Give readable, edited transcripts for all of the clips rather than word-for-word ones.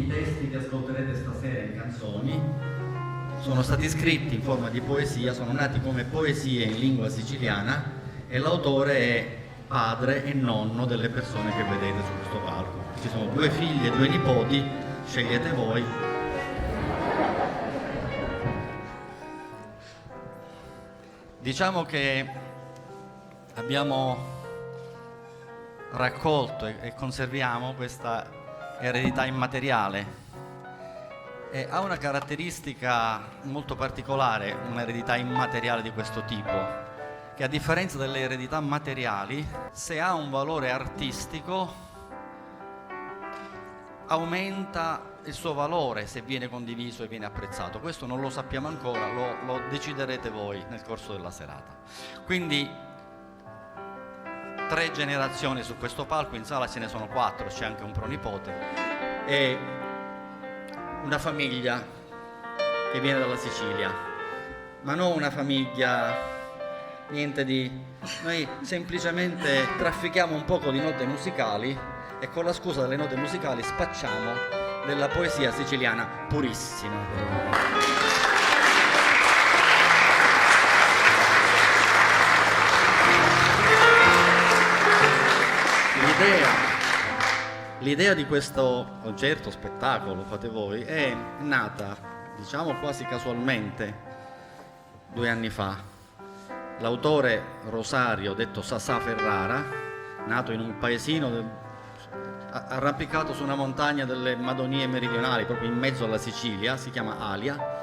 i testi che ascolterete stasera in canzoni sono stati scritti in forma di poesia, sono nati come poesie in lingua siciliana e l'autore è padre e nonno delle persone che vedete su questo palco. Ci sono 2 figli e 2 nipoti, scegliete voi. Diciamo che abbiamo raccolto e conserviamo questa eredità immateriale e ha una caratteristica molto particolare, un'eredità immateriale di questo tipo, che a differenza delle eredità materiali, se ha un valore artistico, aumenta il suo valore se viene condiviso e viene apprezzato. Questo non lo sappiamo ancora, lo deciderete voi nel corso della serata. Quindi 3 generazioni su questo palco, in sala ce ne sono 4, c'è anche un pronipote, e una famiglia che viene dalla Sicilia, ma non una famiglia, niente di... Noi semplicemente traffichiamo un poco di note musicali e con la scusa delle note musicali spacciamo della poesia siciliana purissima. L'idea di questo concerto, spettacolo, fate voi, è nata, diciamo quasi casualmente, 2 anni fa. L'autore Rosario, detto Sasà Ferrara, nato in un paesino arrampicato su una montagna delle Madonie meridionali, proprio in mezzo alla Sicilia, si chiama Alia.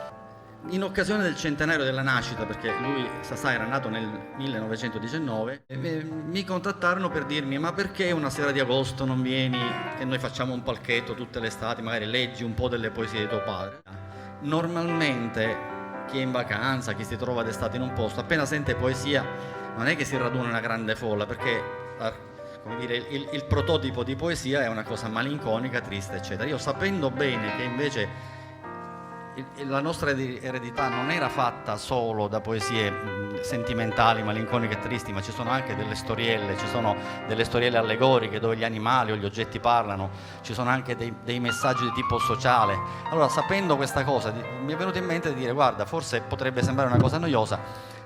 In occasione del centenario della nascita, perché lui, Sasà, era nato nel 1919, mi contattarono per dirmi: ma perché una sera di agosto non vieni e noi facciamo un palchetto tutte le estati, magari leggi un po' delle poesie di tuo padre? Normalmente chi è in vacanza, chi si trova d'estate in un posto, appena sente poesia non è che si raduna una grande folla, perché come dire, il prototipo di poesia è una cosa malinconica, triste, eccetera. Io, sapendo bene che invece la nostra eredità non era fatta solo da poesie sentimentali, malinconiche e tristi, ma ci sono anche delle storielle, ci sono delle storielle allegoriche dove gli animali o gli oggetti parlano, ci sono anche dei messaggi di tipo sociale. Allora, sapendo questa cosa, mi è venuto in mente di dire: guarda, forse potrebbe sembrare una cosa noiosa,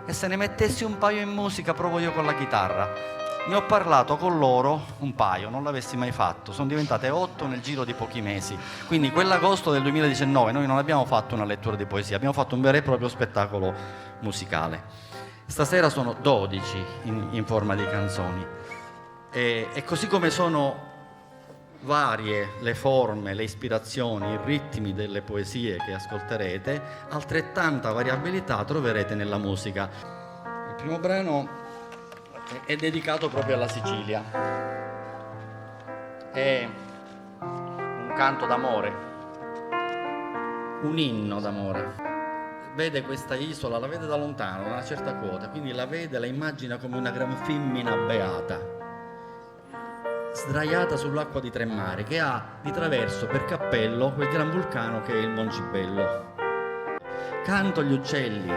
e se ne mettessi un paio in musica, provo io con la chitarra. Ne ho parlato con loro un paio, non l'avessi mai fatto, sono diventate 8 nel giro di pochi mesi. Quindi quell'agosto del 2019 noi non abbiamo fatto una lettura di poesia, abbiamo fatto un vero e proprio spettacolo musicale. Stasera sono 12 in forma di canzoni e così come sono varie le forme, le ispirazioni, i ritmi delle poesie che ascolterete, altrettanta variabilità troverete nella musica. Il primo brano è dedicato proprio alla Sicilia, è un canto d'amore, un inno d'amore. Vede questa isola, la vede da lontano, da una certa quota, quindi la vede, la immagina come una gran femmina beata, sdraiata sull'acqua di 3 mari, che ha di traverso per cappello quel gran vulcano che è il Moncibello. Canto gli uccelli,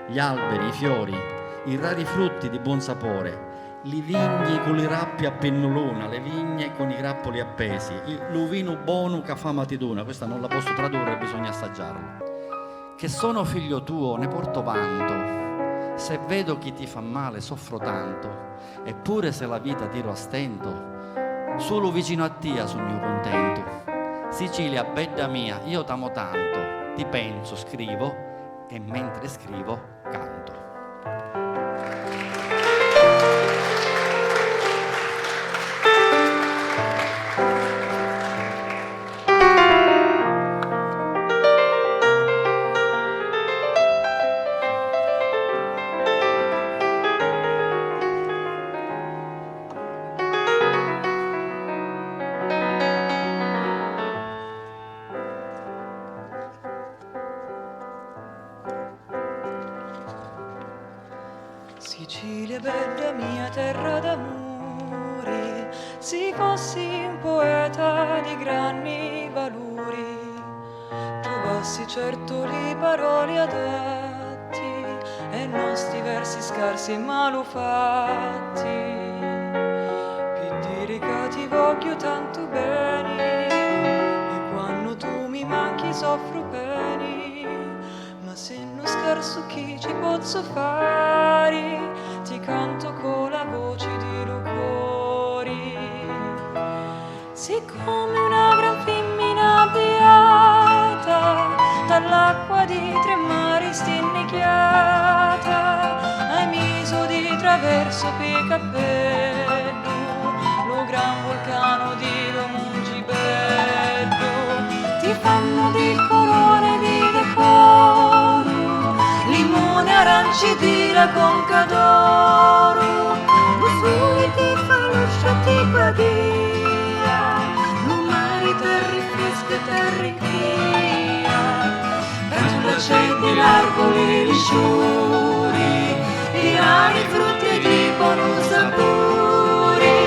gli alberi, i fiori, i rari frutti di buon sapore, i vigni con i rappi a pennoluna, le vigne con i grappoli appesi, l'uvino buono che fa matiduna. Questa non la posso tradurre, bisogna assaggiarla. Che sono figlio tuo, ne porto vanto, se vedo chi ti fa male soffro tanto, eppure se la vita tiro a stento, solo vicino a te sogno contento. Sicilia, bella mia, io t'amo tanto, ti penso, scrivo, e mentre scrivo canto. Sicilia, bella mia terra d'amori, se fossi un poeta di grandi valori, trovassi certo le parole adatti e non sti versi scarsi e malufatti, per dire che ti voglio tanto bene, e quando tu soffro peni, ma se non scherzo chi ci posso fare, ti canto con la voce di lucori. Siccome una gran femmina beata, dall'acqua di tre mari stinnichiata, hai miso di traverso per cappello, lo gran vulcano di lo Mungibello, ti fanno di corone di decoro, limone, aranci di la conca d'oro, Usui ti fa lo sciatti badia, lumari terre fresche, terre in via, Cantula c'è di largo le lisciuri, i rari frutti di buoni sapori,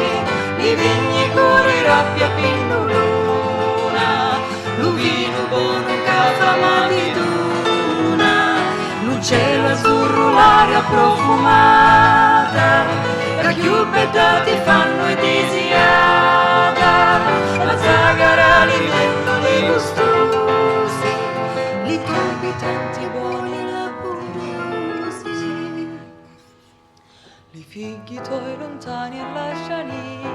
i vigni cuore rabbia pinnuluna, l'uvino buono cafama di duna, l'uccello azzurro, l'aria profumata, la chiubetta ti fanno e disiata, la zagara li vendono gustosi, li topi tanti buoni laboriosi, li figli tuoi lontani e lasciania,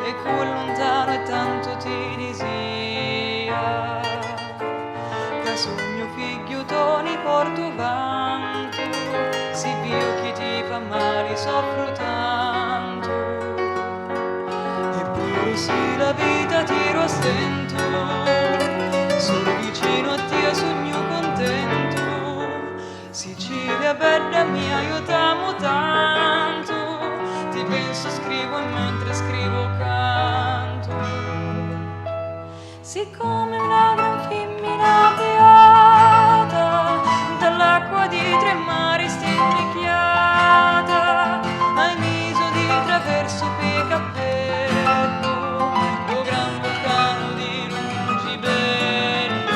e quel lontano e tanto ti disia, che sogno figlio toni porto vanto, si pio chi ti fa male soffro tanto, eppure sì la vita ti lo stento, sono vicino a te sogno contento, Sicilia bella mia io t'amo tanto, ti penso scrivo e mentre scrivo canto, siccome una gran femmina beata, dall'acqua di tre mari stinnichiata, hai miso di traverso per cappello, lo gran vulcano di Mungibello,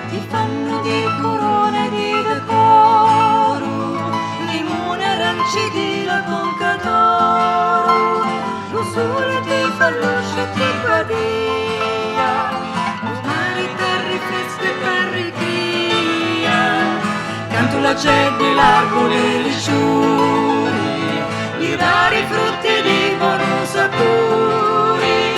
ti fanno di corone di decoro, limone, aranci di la conca d'oro, lo sole ti fa lo sciatti badia, lumari terre fresche terre cria, Cantula c'è di largo le lisciuri, i rari frutti di buoni sapori,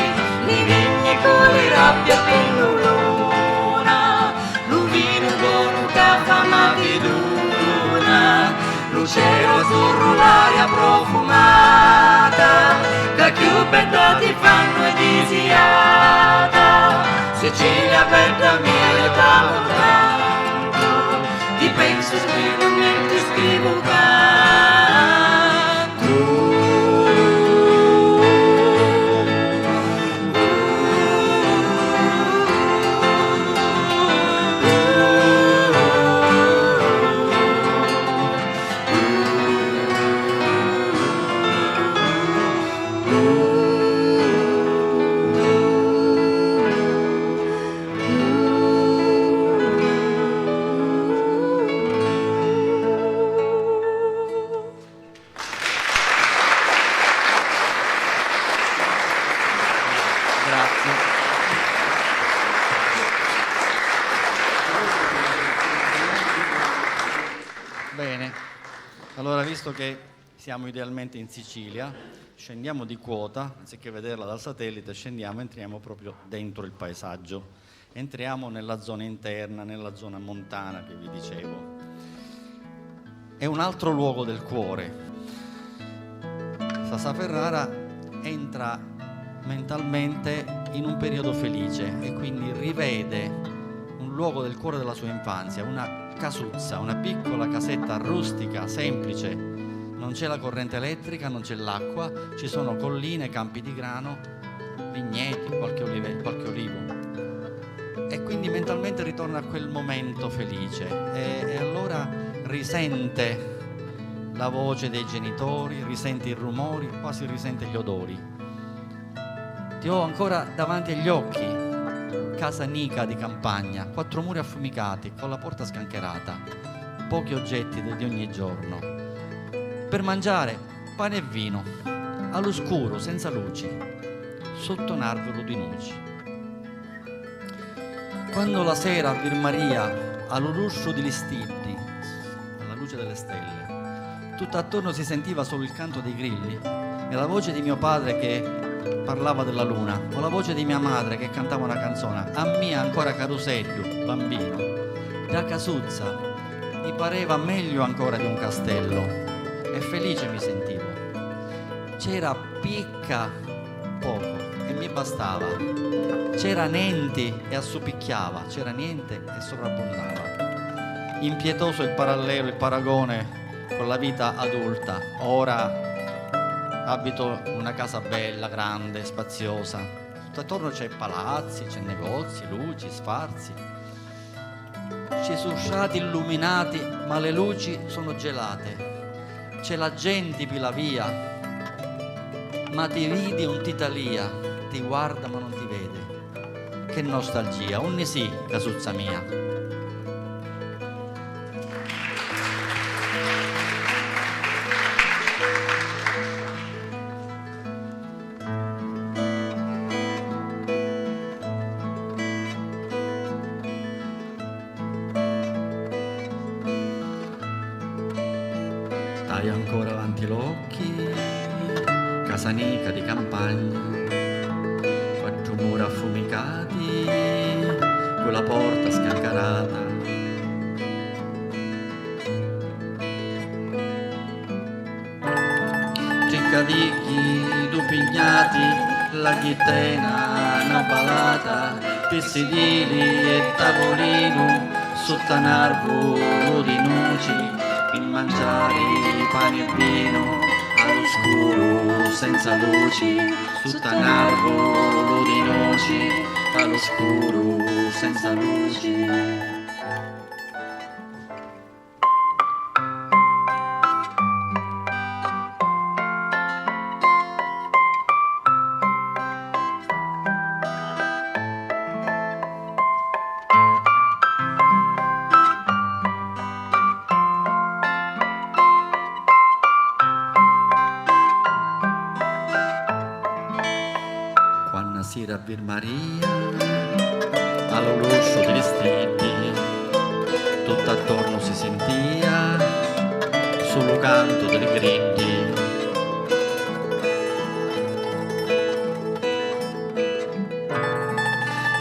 i vigni con le rabbia pinnuluna, l'uvino buono cafama di duna, l'uccello azzurro, l'aria profumata, la chiubetta ti fanno e disiata, Sicilia bella mia io t'amo tanto, ti penso scrivo mentre scrivo Bene, allora visto che siamo idealmente in Sicilia, scendiamo di quota, anziché vederla dal satellite, entriamo proprio dentro il paesaggio, entriamo nella zona interna, nella zona montana che vi dicevo. È un altro luogo del cuore. Sassaferrara entra mentalmente in un periodo felice e quindi rivede un luogo del cuore della sua infanzia, una casuzza, una piccola casetta rustica, semplice, non c'è la corrente elettrica, non c'è l'acqua, ci sono colline, campi di grano, vigneti, qualche olivo. E quindi mentalmente ritorna a quel momento felice e allora risente la voce dei genitori, risente i rumori, quasi risente gli odori. Ti ho ancora davanti agli occhi, casa nica di campagna, 4 muri affumicati con la porta scancherata, pochi oggetti di ogni giorno. Per mangiare pane e vino, all'oscuro, senza luci, sotto un albero di noci. Quando la sera a Vir Maria, all'uruscio di listiddi, alla luce delle stelle, tutto attorno si sentiva solo il canto dei grilli e la voce di mio padre che parlava della luna, o la voce di mia madre che cantava una canzone, a me ancora Carusello, bambino, da Casuzza, mi pareva meglio ancora di un castello e felice mi sentivo. C'era picca poco e mi bastava, c'era niente e assupicchiava, c'era niente e sovrabbondava. Impietoso il parallelo, il paragone con la vita adulta. Ora abito una casa bella, grande, spaziosa. Tutto attorno c'è palazzi, c'è negozi, luci, sfarzi. Ci sono strati illuminati, ma le luci sono gelate. C'è la gente pila via, ma ti vedi un titalia, ti guarda ma non ti vede. Che nostalgia, unni sì, Casuzza mia. Hai ancora avanti l'occhi, casanica di campagna, quattro mura affumicati, quella porta scancarata. Ciccadicchi, dupignati, la ghittena, una balata, pissidili e tavolino, sotto un arbolo di noci, per mangiare pane e vino all'oscuro senza luci, sotto un arbolo di noci, all'oscuro senza luci. Sera a Vir Maria, all'oroscio degli striddi, tutto attorno si sentia solo canto delle griddi.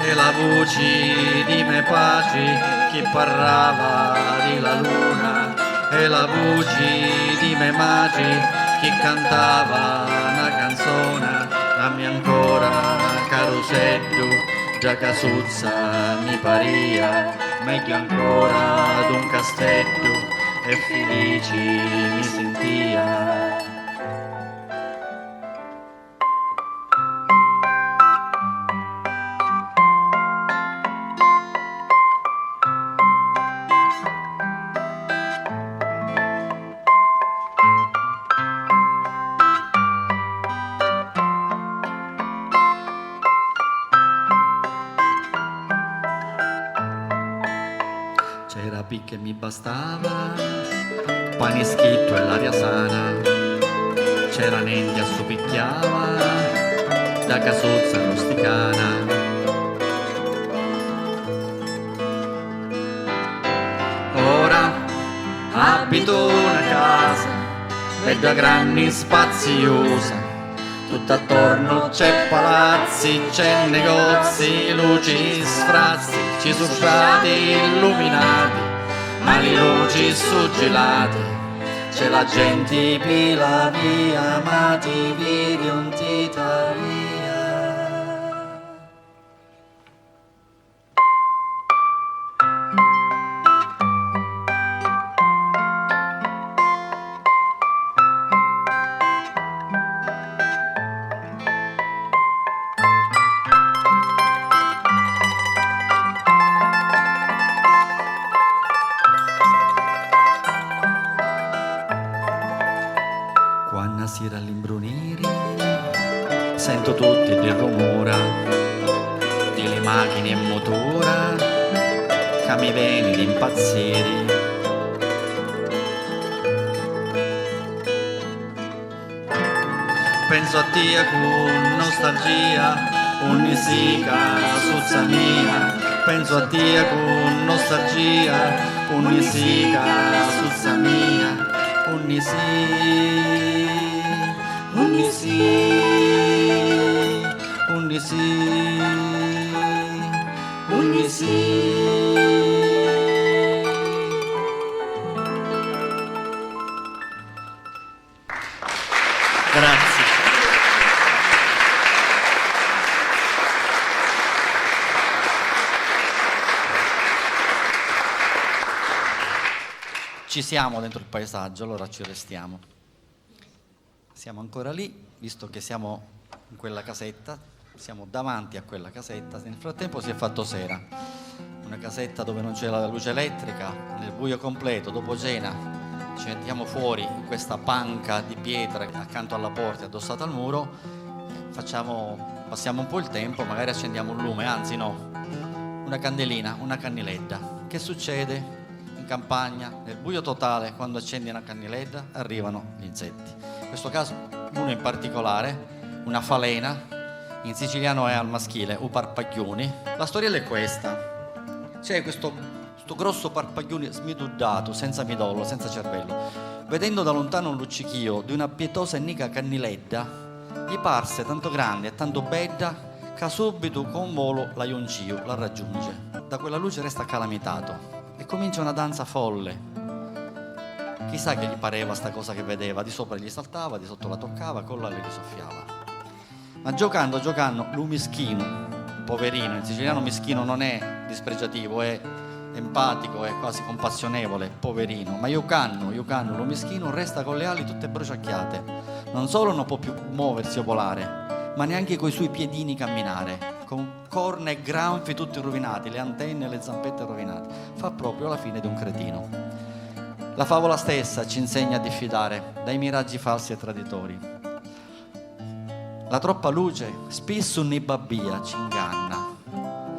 E la voce di me pace che parlava di la luna, e la voce di me mace che cantava una canzone, a me ancora Carusello, già Casuzza mi paria, meglio ancora d'un castello e felice mi sentia. C'era picche mi bastava, pane schitto e l'aria sana, c'era niente assopicchiava, da Casuzza rusticana. Ora abito una casa, bella grande spaziosa, tutto attorno c'è palazzi, c'è negozi, luci, sfrazzi, ci sono stati illuminati, ma le luci suggelate, c'è la gente pila via, ma ti vedi un titalia. Quando si era all'imbrunire sento tutti il rumore delle macchine e motora che mi viene di impazzire. Penso a te con nostalgia, ogni sera suzza mia, penso a te con nostalgia, ogni sera suzza mia, ogni sì, ogni sì, ogni sì, ogni sì. Grazie. Ci siamo dentro il paesaggio, allora ci restiamo. Siamo ancora lì, visto che siamo in quella casetta, siamo davanti a quella casetta. Nel frattempo si è fatto sera. Una casetta dove non c'è la luce elettrica, nel buio completo, dopo cena. Ci mettiamo fuori in questa panca di pietra accanto alla porta addossata al muro, passiamo un po' il tempo, magari accendiamo un lume, anzi no, una candelina, una canniletta. Che succede? In campagna, nel buio totale, quando accendi una canniletta, arrivano gli insetti. In questo caso uno in particolare, una falena, in siciliano è al maschile, u parpaglioni. La storiella è questa. C'è questo grosso parpaglione smiduddato, senza midollo, senza cervello. Vedendo da lontano un luccichio di una pietosa e nica canniletta, gli parse tanto grande e tanto bella che subito con volo la ioncio la raggiunge. Da quella luce resta calamitato e comincia una danza folle. Chissà che gli pareva sta cosa che vedeva, di sopra gli saltava, di sotto la toccava, con la le soffiava. Ma giocando, lui mischino, poverino, in siciliano mischino non è dispregiativo, è empatico, è quasi compassionevole, poverino, ma Iucanno, lo mischino, resta con le ali tutte bruciacchiate. Non solo non può più muoversi o volare, ma neanche coi suoi piedini camminare, con corna e granfi tutti rovinati, le antenne e le zampette rovinate. Fa proprio la fine di un cretino. La favola stessa ci insegna a diffidare dai miraggi falsi e traditori. La troppa luce spesso ne babbia, ci inganna.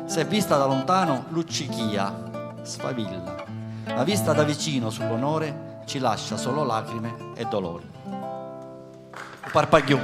Se vista da lontano luccichia, sfavilla, ma vista da vicino sull'onore ci lascia solo lacrime e dolori. Parpagliù.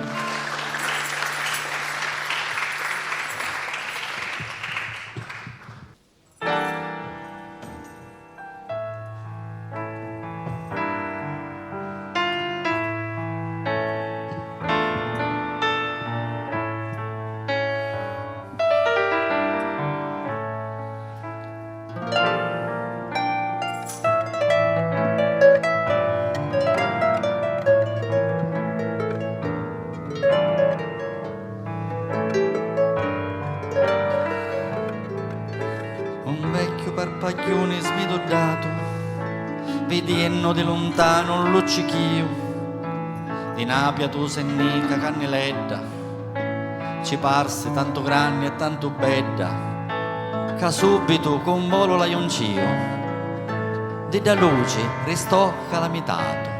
Parpaglione smidoddato, vediendo di lontano un luccichio di una pietosa e nica canniletta, ci parse tanto grande e tanto bella che subito con volo la ioncio di da luce restò calamitato.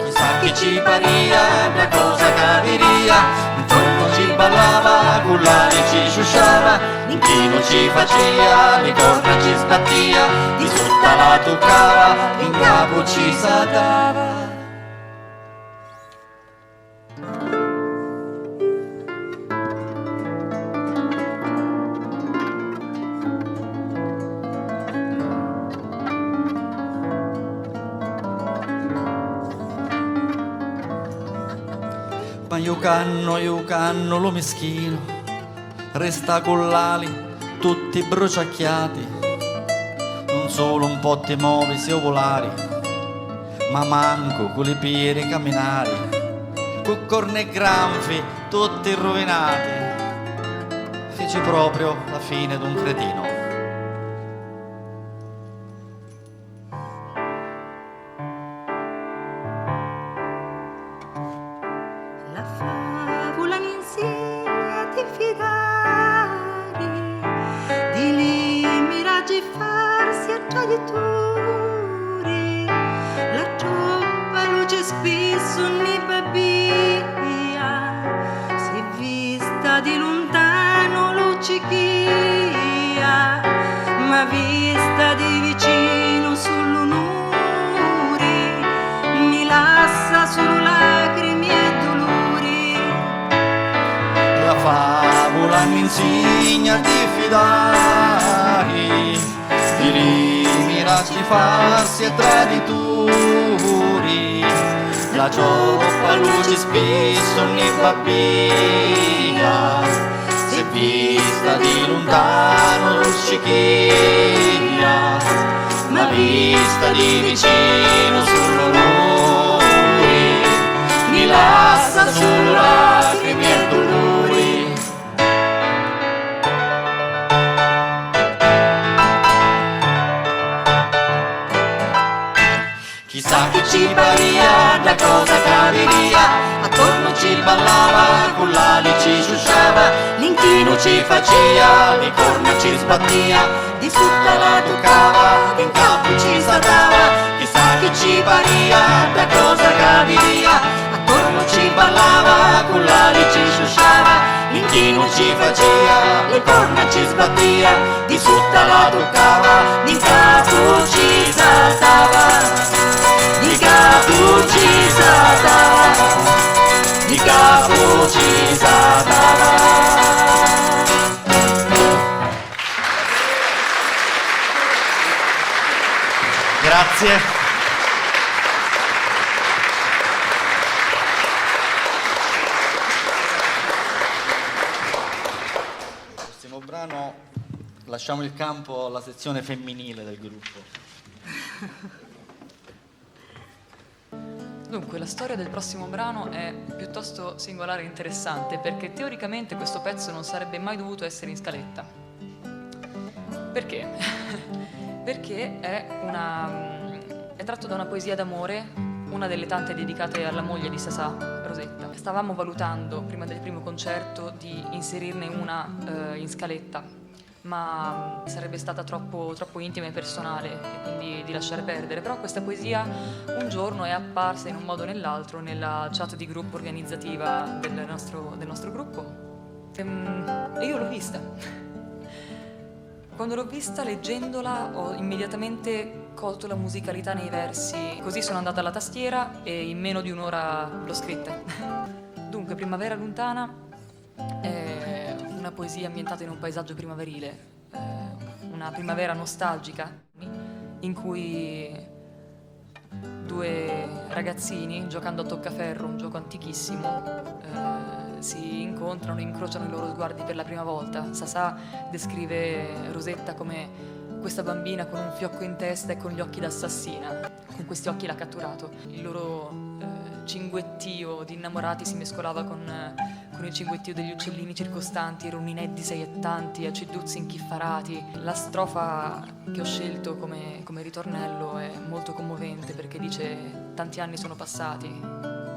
Chissà che ci paria la cosa caveria, intorno ci ballava, con l'aria ci sciusciava, l'inchino ci faceva, le corna ci sbattia, di sotto la toccava, in capo ci saltava. Ma Iucanno, lo meschino, resta con l'ali tutti bruciacchiati, non solo un po' ti muovi se volari, ma manco con le piedi camminare, con corna e granfi tutti rovinati. Fece proprio la fine d'un cretino. La favola insegna a diffidare di lì miraggi farsi a traditori, la troppa luce spesso ne babbia, se vista di lontano luccichia, ma vista di vicino sull'onore mi lascia solo lacrime e dolori. La favola mi insegna a diffidare di miraggi falsi e traditori. La cioppa luce spesso ne babbia, se vista di lontano luccichia, ma vista di vicino solo lui mi lascia solo lacrime e dolori. Chissà che ci paria, da cosa caveria, attorno ci ballava, con l'ali ci sciusciava, l'inchino ci faceva, le corna ci sbattia, di tutta la toccava, in capo ci saltava. Chissà che ci paria, da cosa caveria, attorno ci ballava, con l'ali ci sciusciava, l'inchino ci faceva, le corna ci sbattia, di tutta la toccava, in capo ci saltava. Di capo ci saltava, di capo ci saltava. Grazie. Prossimo brano, lasciamo il campo alla sezione femminile del gruppo. Dunque, la storia del prossimo brano è piuttosto singolare e interessante, perché teoricamente questo pezzo non sarebbe mai dovuto essere in scaletta. Perché? Perché è tratto da una poesia d'amore, una delle tante dedicate alla moglie di Sasà, Rosetta. Stavamo valutando, prima del primo concerto, di inserirne una in scaletta, ma sarebbe stata troppo intima e personale, e quindi di lasciare perdere. Però questa poesia un giorno è apparsa in un modo o nell'altro nella chat di gruppo organizzativa del nostro gruppo, e io l'ho vista. Quando l'ho vista, leggendola, ho immediatamente colto la musicalità nei versi, così sono andata alla tastiera e in meno di un'ora l'ho scritta. Dunque, Primavera lontana è una poesia ambientata in un paesaggio primaverile, una primavera nostalgica in cui due ragazzini, giocando a toccaferro, un gioco antichissimo, si incontrano, incrociano i loro sguardi per la prima volta. Sasà descrive Rosetta come questa bambina con un fiocco in testa e con gli occhi d'assassina. Con questi occhi l'ha catturato. Il loro cinguettio di innamorati si mescolava con il cinguettio degli uccellini circostanti, ronineddi saiettanti, aceduzzi inchiffarati. La strofa che ho scelto come ritornello è molto commovente, perché dice: tanti anni sono passati,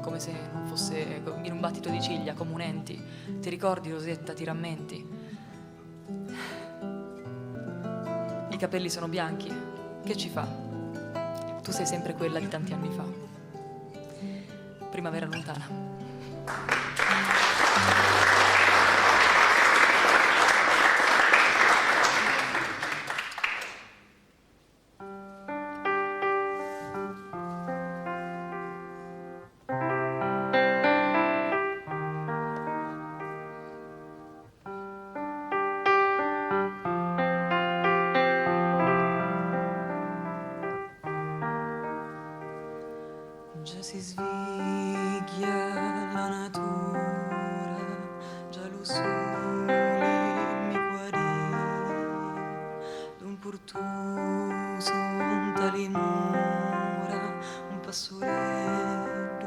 come se non fosse in un battito di ciglia, come unenti. Ti ricordi, Rosetta, ti rammenti? I capelli sono bianchi, che ci fa? Tu sei sempre quella di tanti anni fa. Primavera lontana. Già si sveglia la natura, già lo sole mi guarì d'un portoso tali mura, un passoretto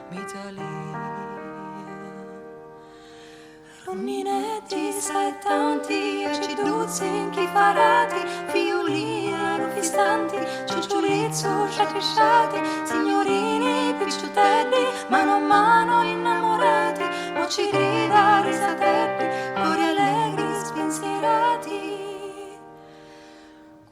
mi talia. Roninetti sai tanti, aciduzzi inchifarati, fiolino fistanti, ciucciolizzo sciati, signorini picciutelli, mano a mano innamorati, moci grida risatelli, cori allegri spensierati.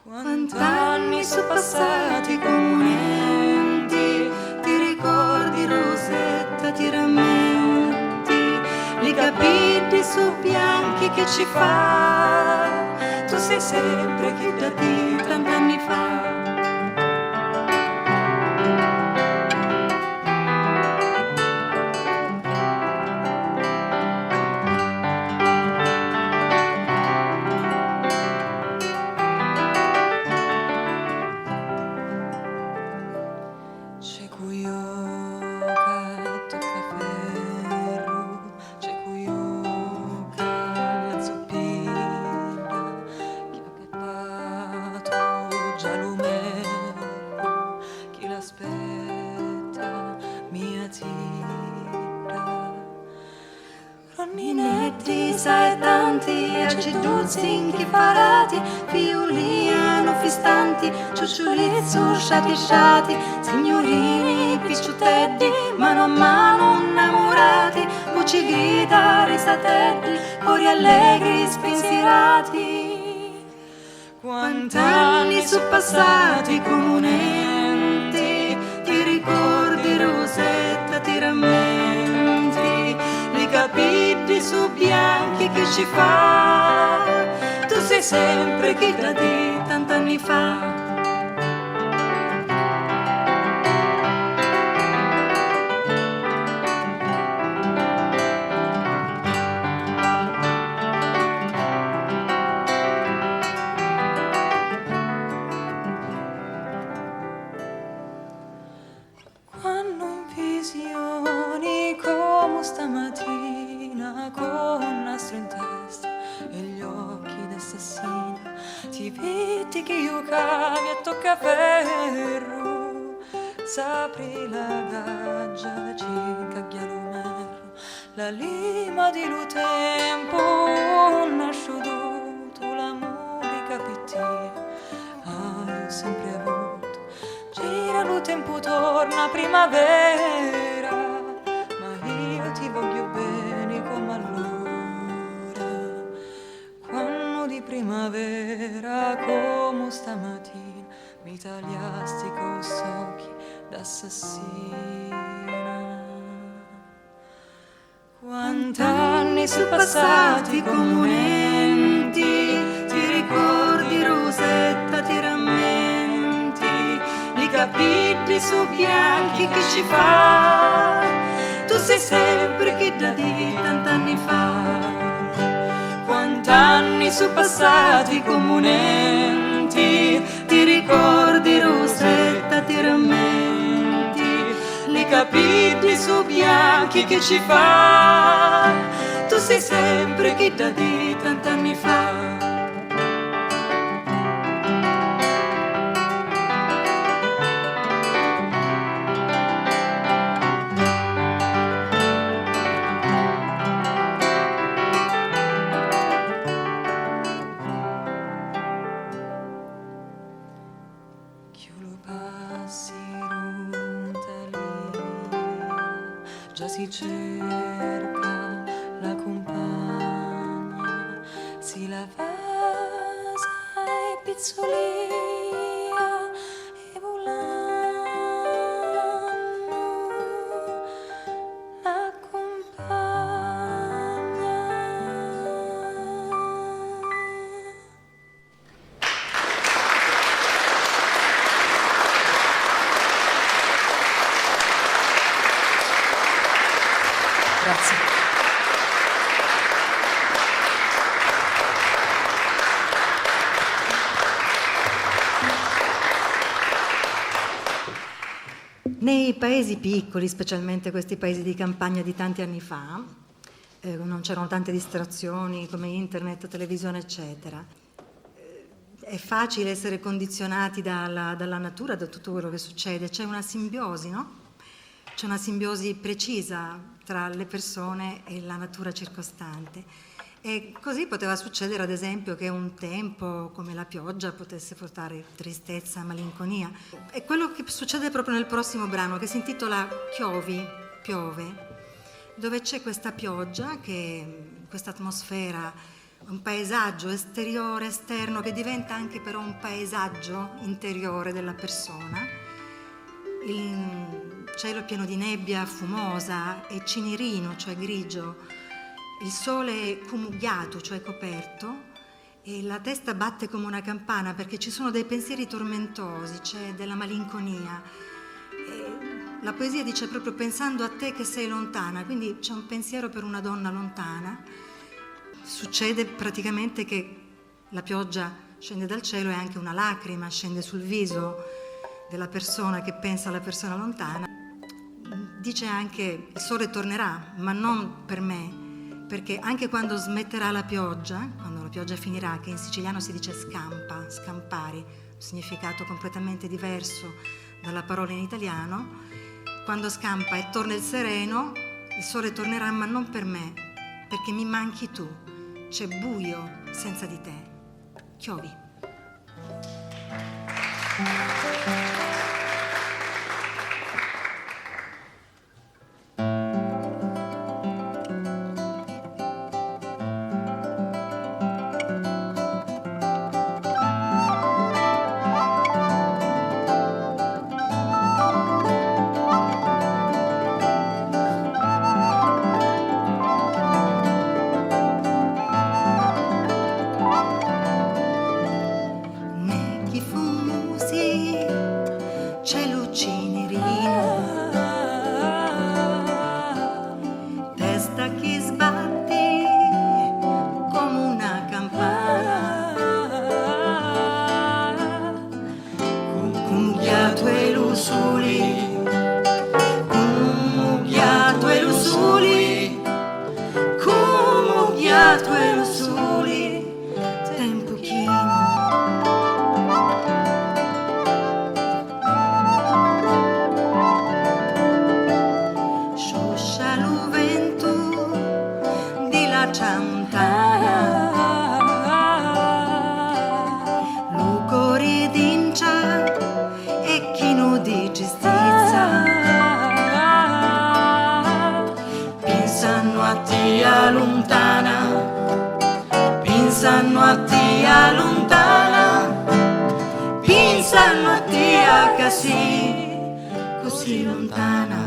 Quant'anni sono passati comunenti, ti ricordi Rosetta, ti rammenti, li capiti su bianchi che ci fa, tu sei sempre chi da te tant'anni fa. Minetti, sai tanti, acciduzzi inchiparati, fiuliano fistanti, ciucciulizzi sciati, signorini picciutetti, mano a mano innamorati, voci grida risatelli, cori allegri spensierati. Quant'anni sono passati comunenti, ti ricordi Rosetta, ti rammenti, li capiti su bianchi che ci fa, tu sei sempre chi da di tant'anni fa. Stamattina con un nastro in testa e gli occhi d'assassina, ti vedi che io cavi a toccaferro, s'apri la gaggia circa chiaromerro, la lima di lu tempo nasciuto, l'amore capittia, io sempre avuto, gira lu tempo torna primavera, ti voglio bene come allora, quando di primavera come stamattina mi tagliasti coi occhi d'assassina. Quant'anni sono passati comunenti, ti ricordi Rosetta, ti rammenti, li capelli su bianchi che ci fa, tu sei sempre chi da di tant'anni fa. Quant'anni sono passati comunenti, ti ricordi Rosetta, ti rammenti, li capelli su bianchi che ci fa, tu sei sempre chi da di tant'anni fa. Già si cerca la compagna, si la vasa e pizzolia e volando la compagna. Grazie. Nei paesi piccoli, specialmente questi paesi di campagna di tanti anni fa, non c'erano tante distrazioni come internet, televisione, eccetera. È facile essere condizionati dalla natura, da tutto quello che succede. C'è una simbiosi, no? C'è una simbiosi precisa tra le persone e la natura circostante. E così poteva succedere, ad esempio, che un tempo come la pioggia potesse portare tristezza, malinconia. È quello che succede proprio nel prossimo brano, che si intitola Chiovi, piove, dove c'è questa pioggia, questa atmosfera, un paesaggio esteriore, esterno, che diventa anche però un paesaggio interiore della persona. Il cielo è pieno di nebbia fumosa e cinirino, cioè grigio, il sole è cumugliato, cioè coperto, e la testa batte come una campana perché ci sono dei pensieri tormentosi, c'è della malinconia. La poesia dice proprio pensando a te che sei lontana, quindi c'è un pensiero per una donna lontana. Succede praticamente che la pioggia scende dal cielo e anche una lacrima scende sul viso della persona che pensa alla persona lontana. Dice anche il sole tornerà, ma non per me, perché anche quando smetterà la pioggia, quando la pioggia finirà, che in siciliano si dice scampa, scampari, un significato completamente diverso dalla parola in italiano, quando scampa e torna il sereno, il sole tornerà, ma non per me, perché mi manchi tu. C'è buio senza di te. Chiovi. Pensano a tia lontana, pensano a tia così lontana.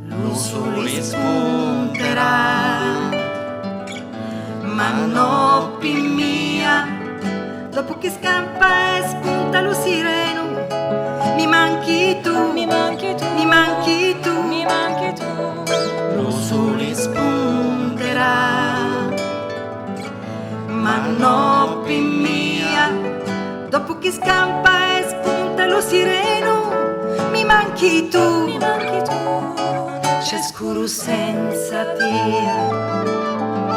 Lo sole spunterà, ma no mia. Dopo che scampa e spunta lo sireno, mi manchi tu, mi manchi tu, mi manchi tu, mi manchi tu. Lo sole spunterà, ma no mia. Dopo che scampa e spunta lo sireno, mi manchi tu, Mi manchi tu. c'è scuro senza tia.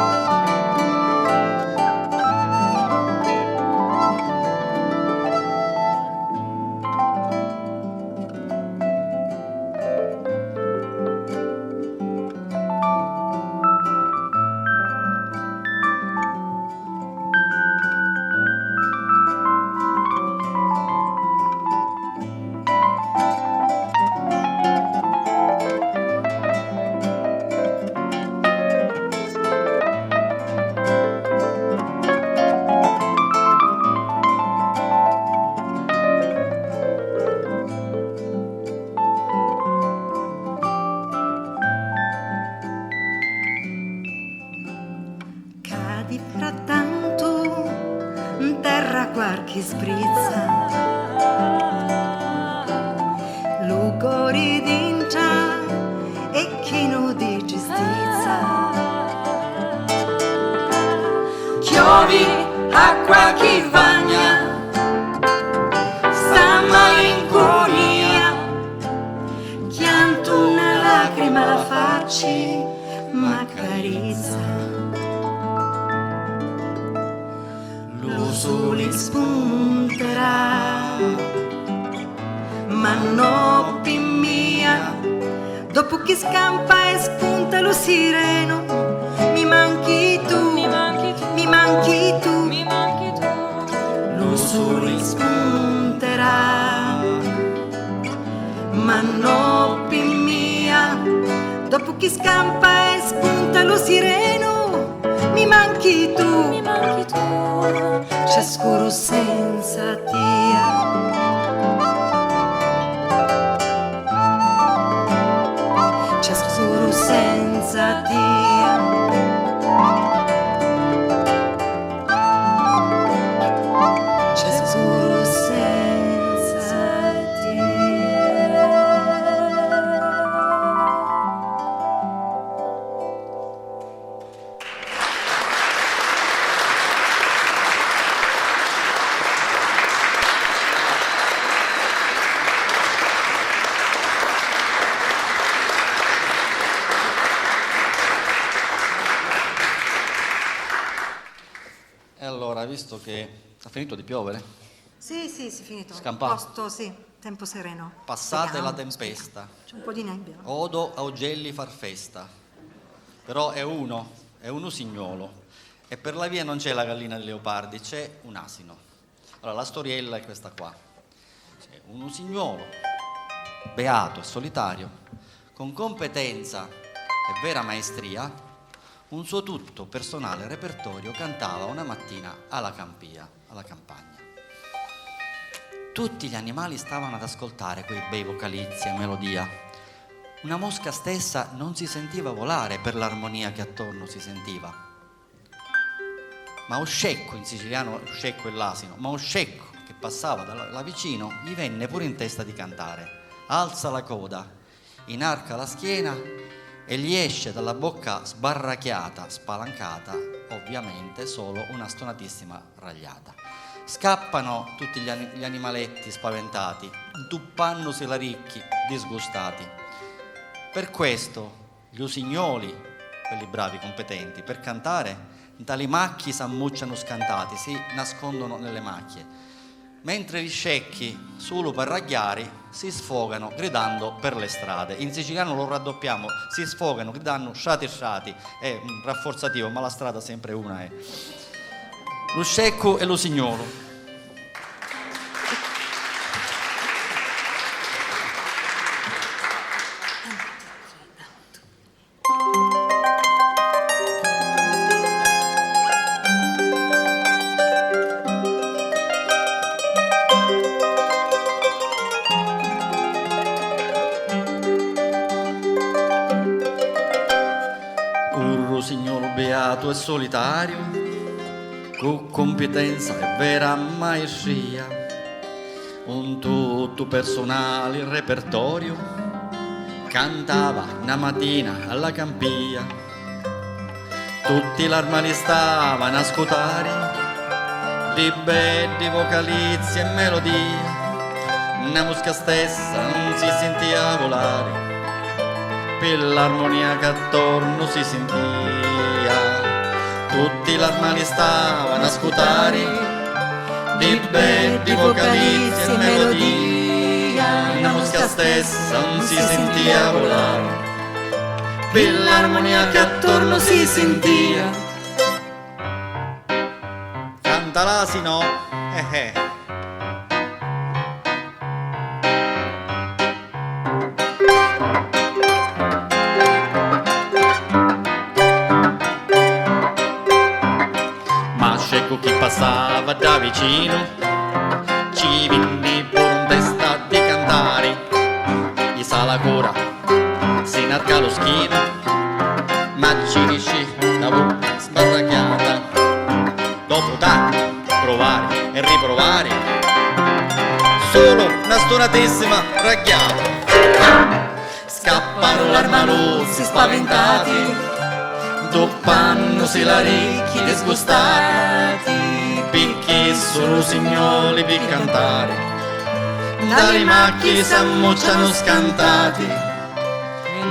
Cadi frattanto in terra qualche sprizza, lugori d'incia e chi non di giustizia. Chiovi, acqua chi bagna, sta malinconia. Chianto una lacrima la facci, ma carizza. Lo sole spunterà, Ma no mia, dopo che scampa e spunta lo sireno, mi manchi tu, Mi manchi tu, mi manchi tu. mi manchi tu. lo sole Spunterà, ma no mia, dopo che scampa e spunta lo sireno, mi manchi tu, Mi manchi tu. c'è scuro senza tia. C'è scuro senza tia. C'è scuro senza tia. E allora, visto che ha finito di piovere, Sì, sì, finito. Scampato. Posto, sì. tempo sereno. Passate Vediamo, la tempesta. c'è un po' di nebbia. Odo a ugelli far festa. Però è un usignolo. E per la via non c'è la gallina dei leopardi, c'è un asino. Allora, la storiella è questa qua. C'è un usignolo, beato e solitario, con competenza e vera maestria, un suo tutto personale repertorio cantava una mattina alla campagna. Tutti gli animali stavano ad ascoltare quei bei vocalizzi e melodia. Una mosca stessa non si sentiva volare per l'armonia che attorno si sentiva. Ma Oscecco, in siciliano Oscecco è l'asino, ma Oscecco che passava da vicino gli venne pure in testa di cantare. Alza la coda, inarca la schiena e gli esce dalla bocca sbarracchiata, spalancata, ovviamente solo una stonatissima ragliata. Scappano tutti gli animaletti spaventati, intuppandosi la ricchi, disgustati. Per questo gli usignoli, quelli bravi, competenti, per cantare, tali macchi s'ammucciano scantati, si nascondono nelle macchie, mentre gli scecchi, solo per ragghiari, si sfogano gridando per le strade. In siciliano lo raddoppiamo, si sfogano gridando sciati sciati, è un rafforzativo, ma la strada sempre una è. Lo scecco e lo signolo. E solitario, con competenza e vera maestria, un tutto personale repertorio, cantava una mattina alla campia. Tutti l'armali stavano a ascoltare di belli vocalizzi e melodie. Una mosca stessa non si sentiva volare per l'armonia che attorno si sentia. Tutti l'armali stavano a ascoltare di belli vocalizzi e melodia. Una mosca stessa non si sentiva volare per l'armonia che attorno si sentia. Canta l'asino, chi passava da vicino ci vinni pure un testa di cantare, gli sa la cura, si inarca lo schino, ma ci riuscì la bocca sbarracchiata. Dopo tanto provare e riprovare, solo una stonatissima ragghiata. Scappano l'armaluzzi spaventati, doppandosi la ricchi disgustati, picchi solo signoli per cantare, dalle macchie s'ammucciano scantati,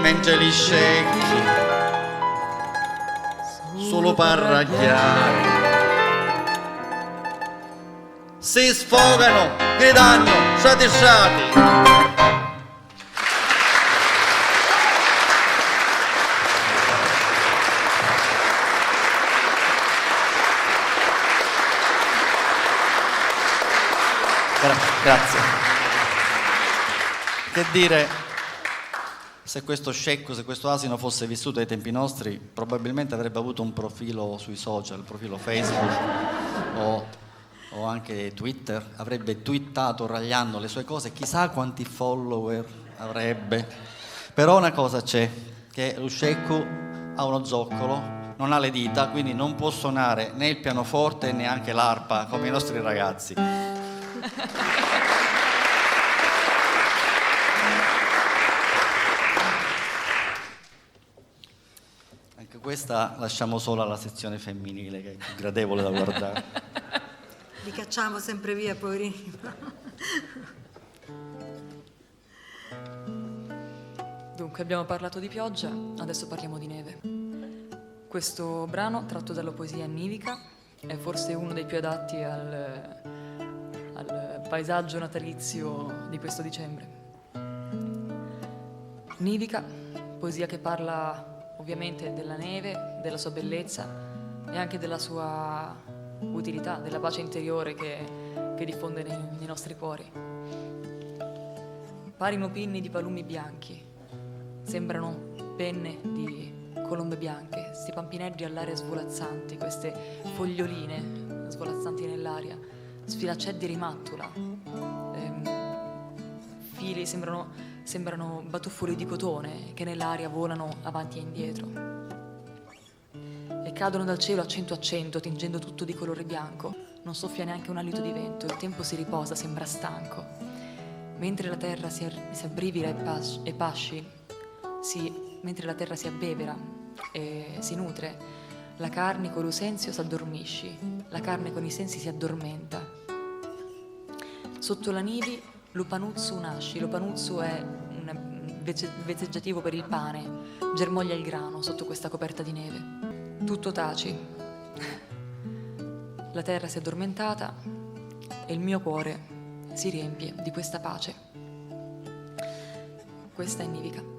mentre gli scecchi solo per ragghiare si sfogano gridando sciati sciati. Grazie. Che dire, se questo scecco, se questo asino fosse vissuto ai tempi nostri, probabilmente avrebbe avuto un profilo sui social, profilo Facebook o anche Twitter, avrebbe twittato ragliando le sue cose, chissà quanti follower avrebbe. Però una cosa c'è, che lo scecco ha uno zoccolo, non ha le dita, quindi non può suonare né il pianoforte né anche l'arpa come i nostri ragazzi. Anche questa lasciamo solo alla sezione femminile, che è più gradevole da guardare. Li cacciamo sempre via, poverini. Dunque, abbiamo parlato di pioggia, adesso parliamo di neve. Questo brano, tratto dalla poesia annivica, è forse uno dei più adatti al paesaggio natalizio di questo dicembre. Nivica, poesia che parla ovviamente della neve, della sua bellezza e anche della sua utilità, della pace interiore che diffonde nei nostri cuori. Parino pinni di palumi bianchi, sembrano penne di colombe bianche, sti pampineggi all'aria svolazzanti, queste foglioline svolazzanti nell'aria, sfilaccetti di rimattula, fili sembrano batuffoli di cotone che nell'aria volano avanti e indietro e cadono dal cielo a cento, tingendo tutto di colore bianco. Non soffia neanche un alito di vento, il tempo si riposa, sembra stanco. Mentre la terra si abbrivira e pasci, mentre la terra si abbevera e si nutre, la carne con l'usenzio s'addormisci, la carne con i sensi si addormenta. Sotto la nivi l'upanuzzu nasci, l'upanuzzu è un vezzeggiativo per il pane, germoglia il grano sotto questa coperta di neve. Tutto taci, la terra si è addormentata e il mio cuore si riempie di questa pace. Questa è Nivica.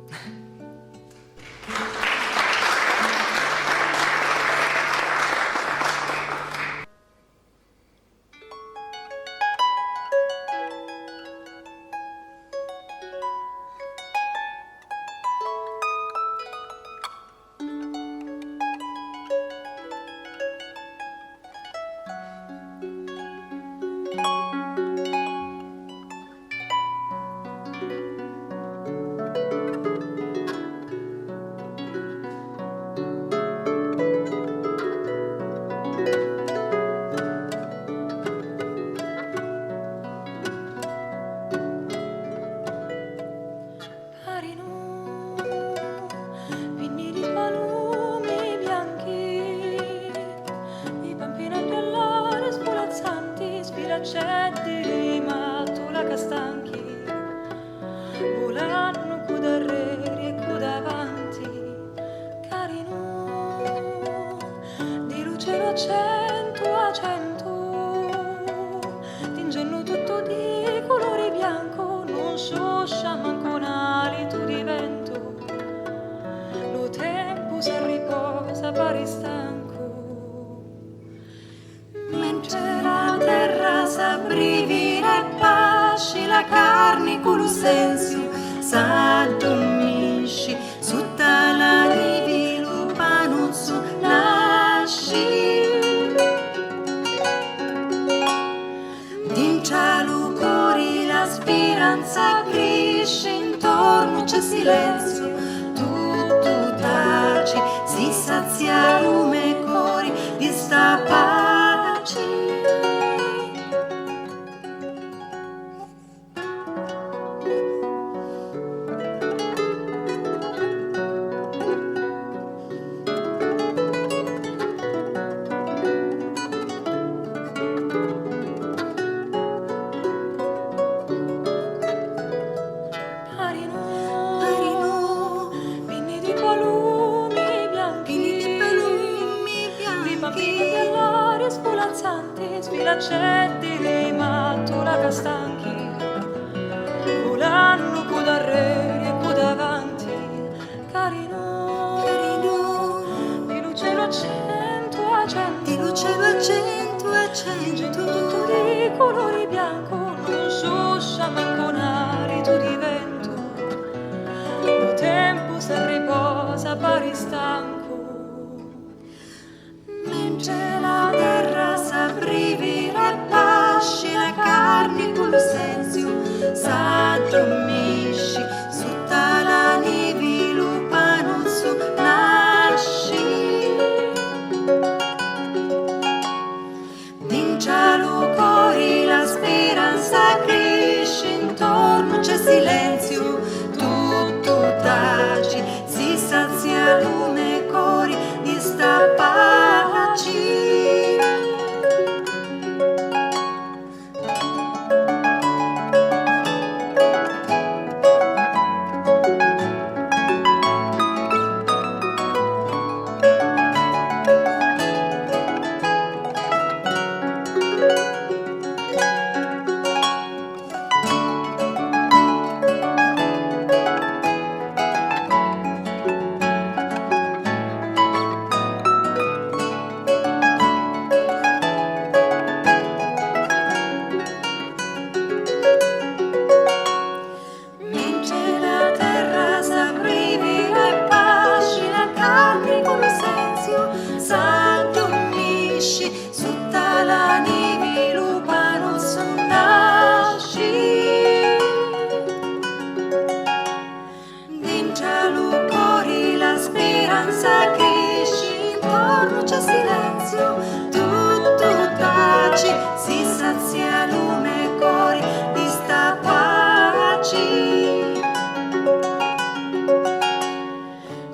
dentro lu cori la speranza cresce, intorno c'è silenzio, tutto taci, si sazia lume cori di sta pace.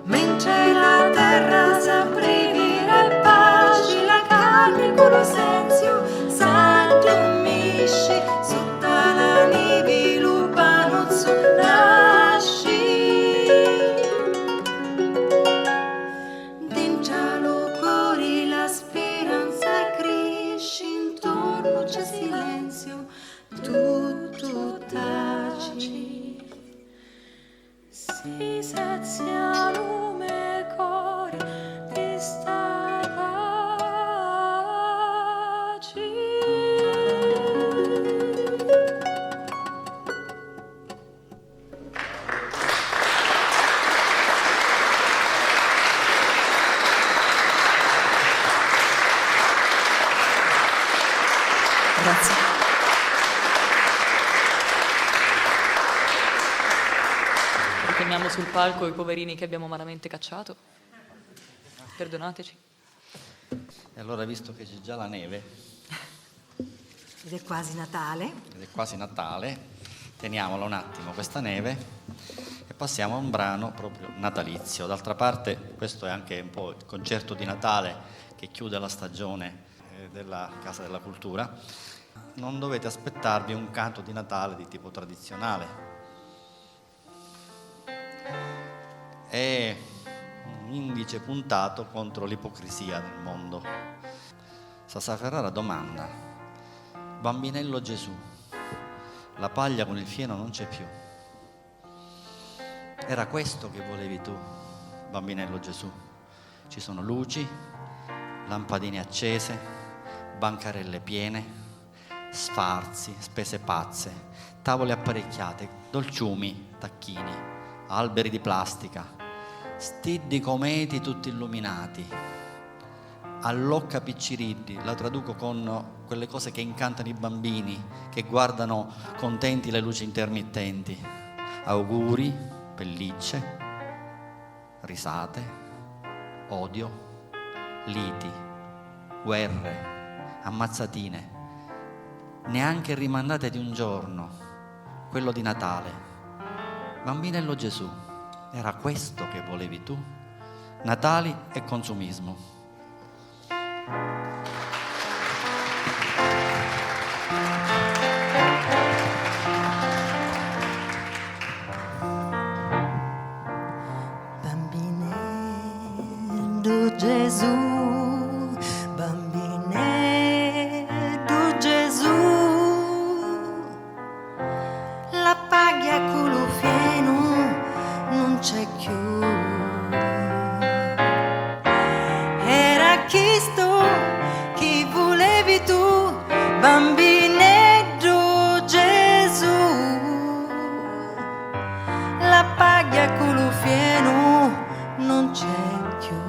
Mentre la terra s'abbreviera pace, la carne con lo senzio s'addormisce, sotto la neve l'upanuzzo nasce. Dentro lo cuore la speranza cresce, intorno c'è silenzio, tutto tace. Si sazia lume cori di sta pace. Grazie. Richiamiamo sul palco i poverini che abbiamo malamente cacciato. Perdonateci. E allora, visto che c'è già la neve Ed è quasi Natale. ed è quasi Natale, teniamola un attimo questa neve e passiamo a un brano proprio natalizio. D'altra parte questo è anche un po' il concerto di Natale che chiude la stagione della Casa della Cultura. Non dovete aspettarvi un canto di Natale di tipo tradizionale. È un indice puntato contro l'ipocrisia del mondo. Sassaferrara domanda: bambinello Gesù, la paglia con il fieno non c'è più. Era questo che volevi tu, bambinello Gesù? Ci sono luci, lampadine accese, bancarelle piene, sfarzi, spese pazze, tavole apparecchiate, dolciumi, tacchini, alberi di plastica, stiddi cometi tutti illuminati, allocca picciriddi, la traduco con quelle cose che incantano i bambini, che guardano contenti le luci intermittenti, auguri, pellicce, risate, odio, liti, guerre, ammazzatine, neanche rimandate di un giorno, quello di Natale. Bambinello Gesù, era questo che volevi tu? Natali e consumismo. Bambinello Gesù, bambinello Gesù, la paglia con lo fieno non c'è più. Era questo che volevi tu, bambinello Gesù, la paglia con lo fieno non c'è più.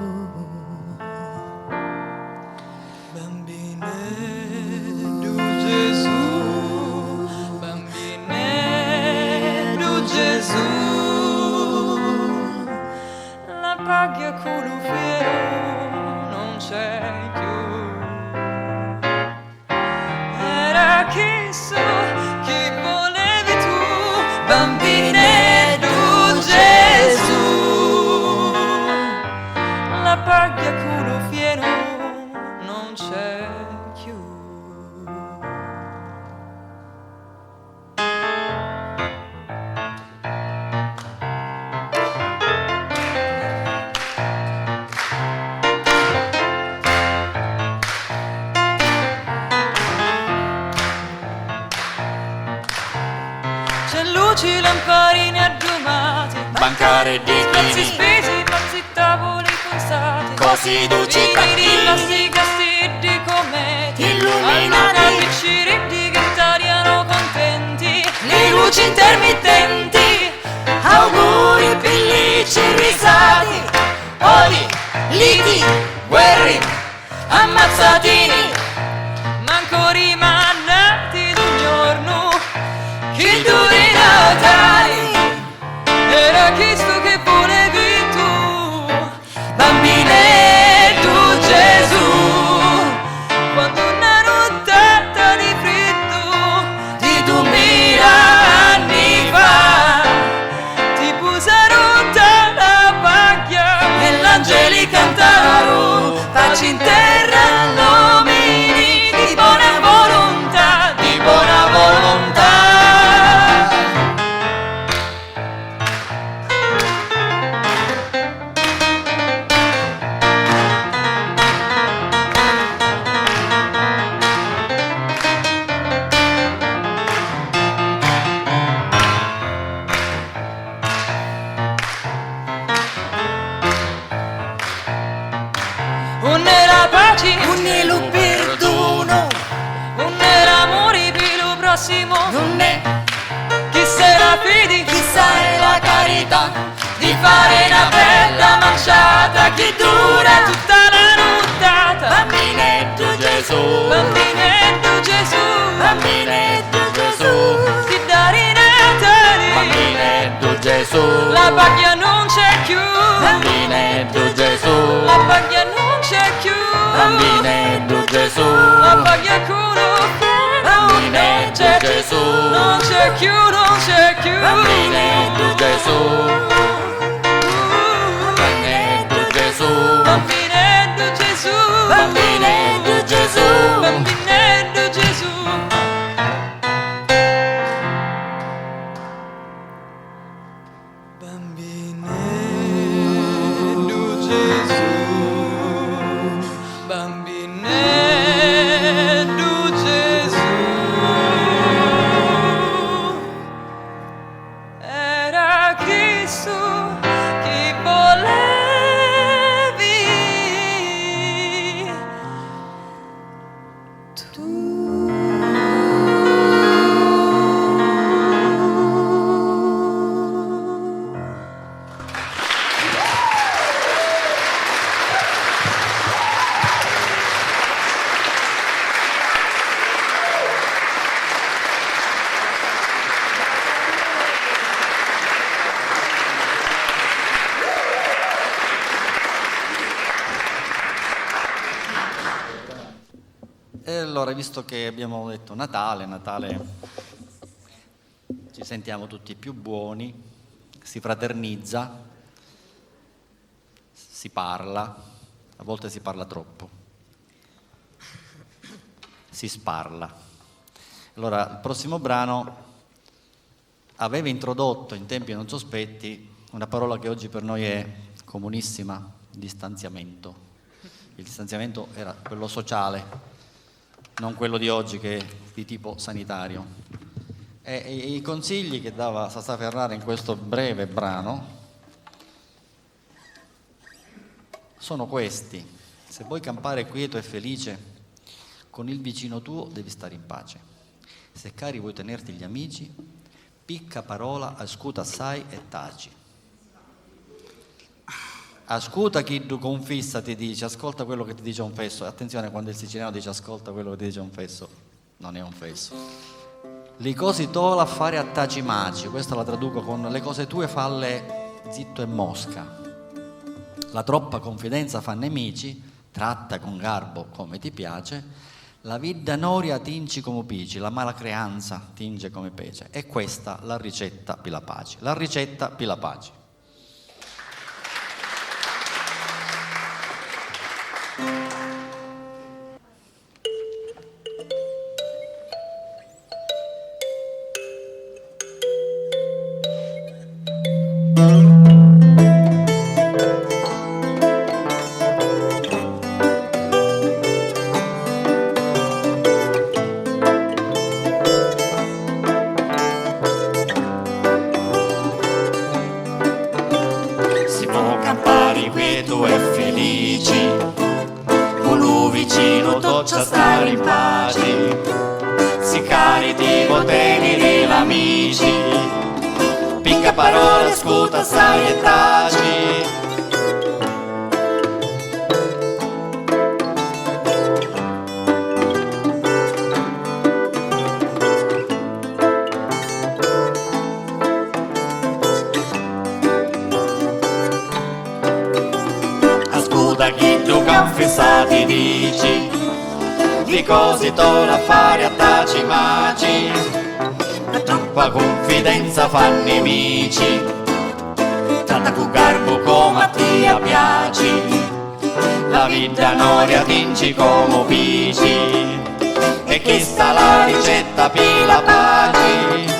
Bambinello Gesù, bambinello Gesù, la paglia con lo fiero non c'è più. Era questo che volevi tu, bambinello Gesù, la paglia con lo fiero non c'è più. C'è luci, lamparine addumate, Bancare di spazi chini, spesi, pazzi tavoli consati, così dolci vini tacchini, plastica, stiddi cometi, illuminati, allora picciriddi che tagliano contenti, le luci intermittenti, auguri, pellicci, risati, odi, liti, guerre, ammazzatini, manco rimandati d'un giorno chi duri Natali, era questo che piaci, non è lo perdono, non è l'amore per lo prossimo, non è chi se la vedi, chissà è la carità di fare una bella manciata che dura tutta la nottata. Bambinetto Gesù, Bambinetto Gesù, bambinetto Gesù, ti dare i Natali, bambinetto Gesù, la paglia non c'è più, bambinetto Gesù, la paglia non c'è più, bambinetto Gesù, la paglia culo, bambinetto Gesù, non c'è più, non c'è più, bambinetto Gesù, bambinetto Gesù, bambinetto Gesù, bambinetto Gesù, bambinetto Gesù. Bambinetto Gesù, bambinetto Gesù, era Cristo che volevi tu. E allora, visto che abbiamo detto Natale, ci sentiamo tutti più buoni, si fraternizza, si parla, a volte si parla troppo, si sparla. Allora, il prossimo brano aveva introdotto in tempi non sospetti una parola che oggi per noi è comunissima, distanziamento. Il distanziamento era quello sociale, non quello di oggi che è di tipo sanitario. E i consigli che dava Sasà Ferrara in questo breve brano sono questi: se vuoi campare quieto e felice, con il vicino tuo devi stare in pace. Se cari vuoi tenerti gli amici, picca parola, ascolta assai e taci. Ascolta chi tu confissa ti dice, ascolta quello che ti dice un fesso. Attenzione, quando il siciliano dice ascolta quello che ti dice un fesso, non è un fesso. Le cose tola a fare a taci maci, questa la traduco con le cose tue falle zitto e mosca. La troppa confidenza fa nemici, tratta con garbo come ti piace. La vita noria tingi come pici, la mala creanza tinge come pece. E questa la ricetta pi la pace. La ricetta pi la pace. si può campare quieto e felici, con lo vicino toccia stare in pace, si carichi tenere l'amici, picca parole, ascolta, sai e taci. Ascolta chi tu confessati dici, di cose tola fare a taci maci, la troppa confidenza fa nemici, tratta con garbo come a ti piaci, la vita noria tingi come pici, e chi sta la ricetta per la pace.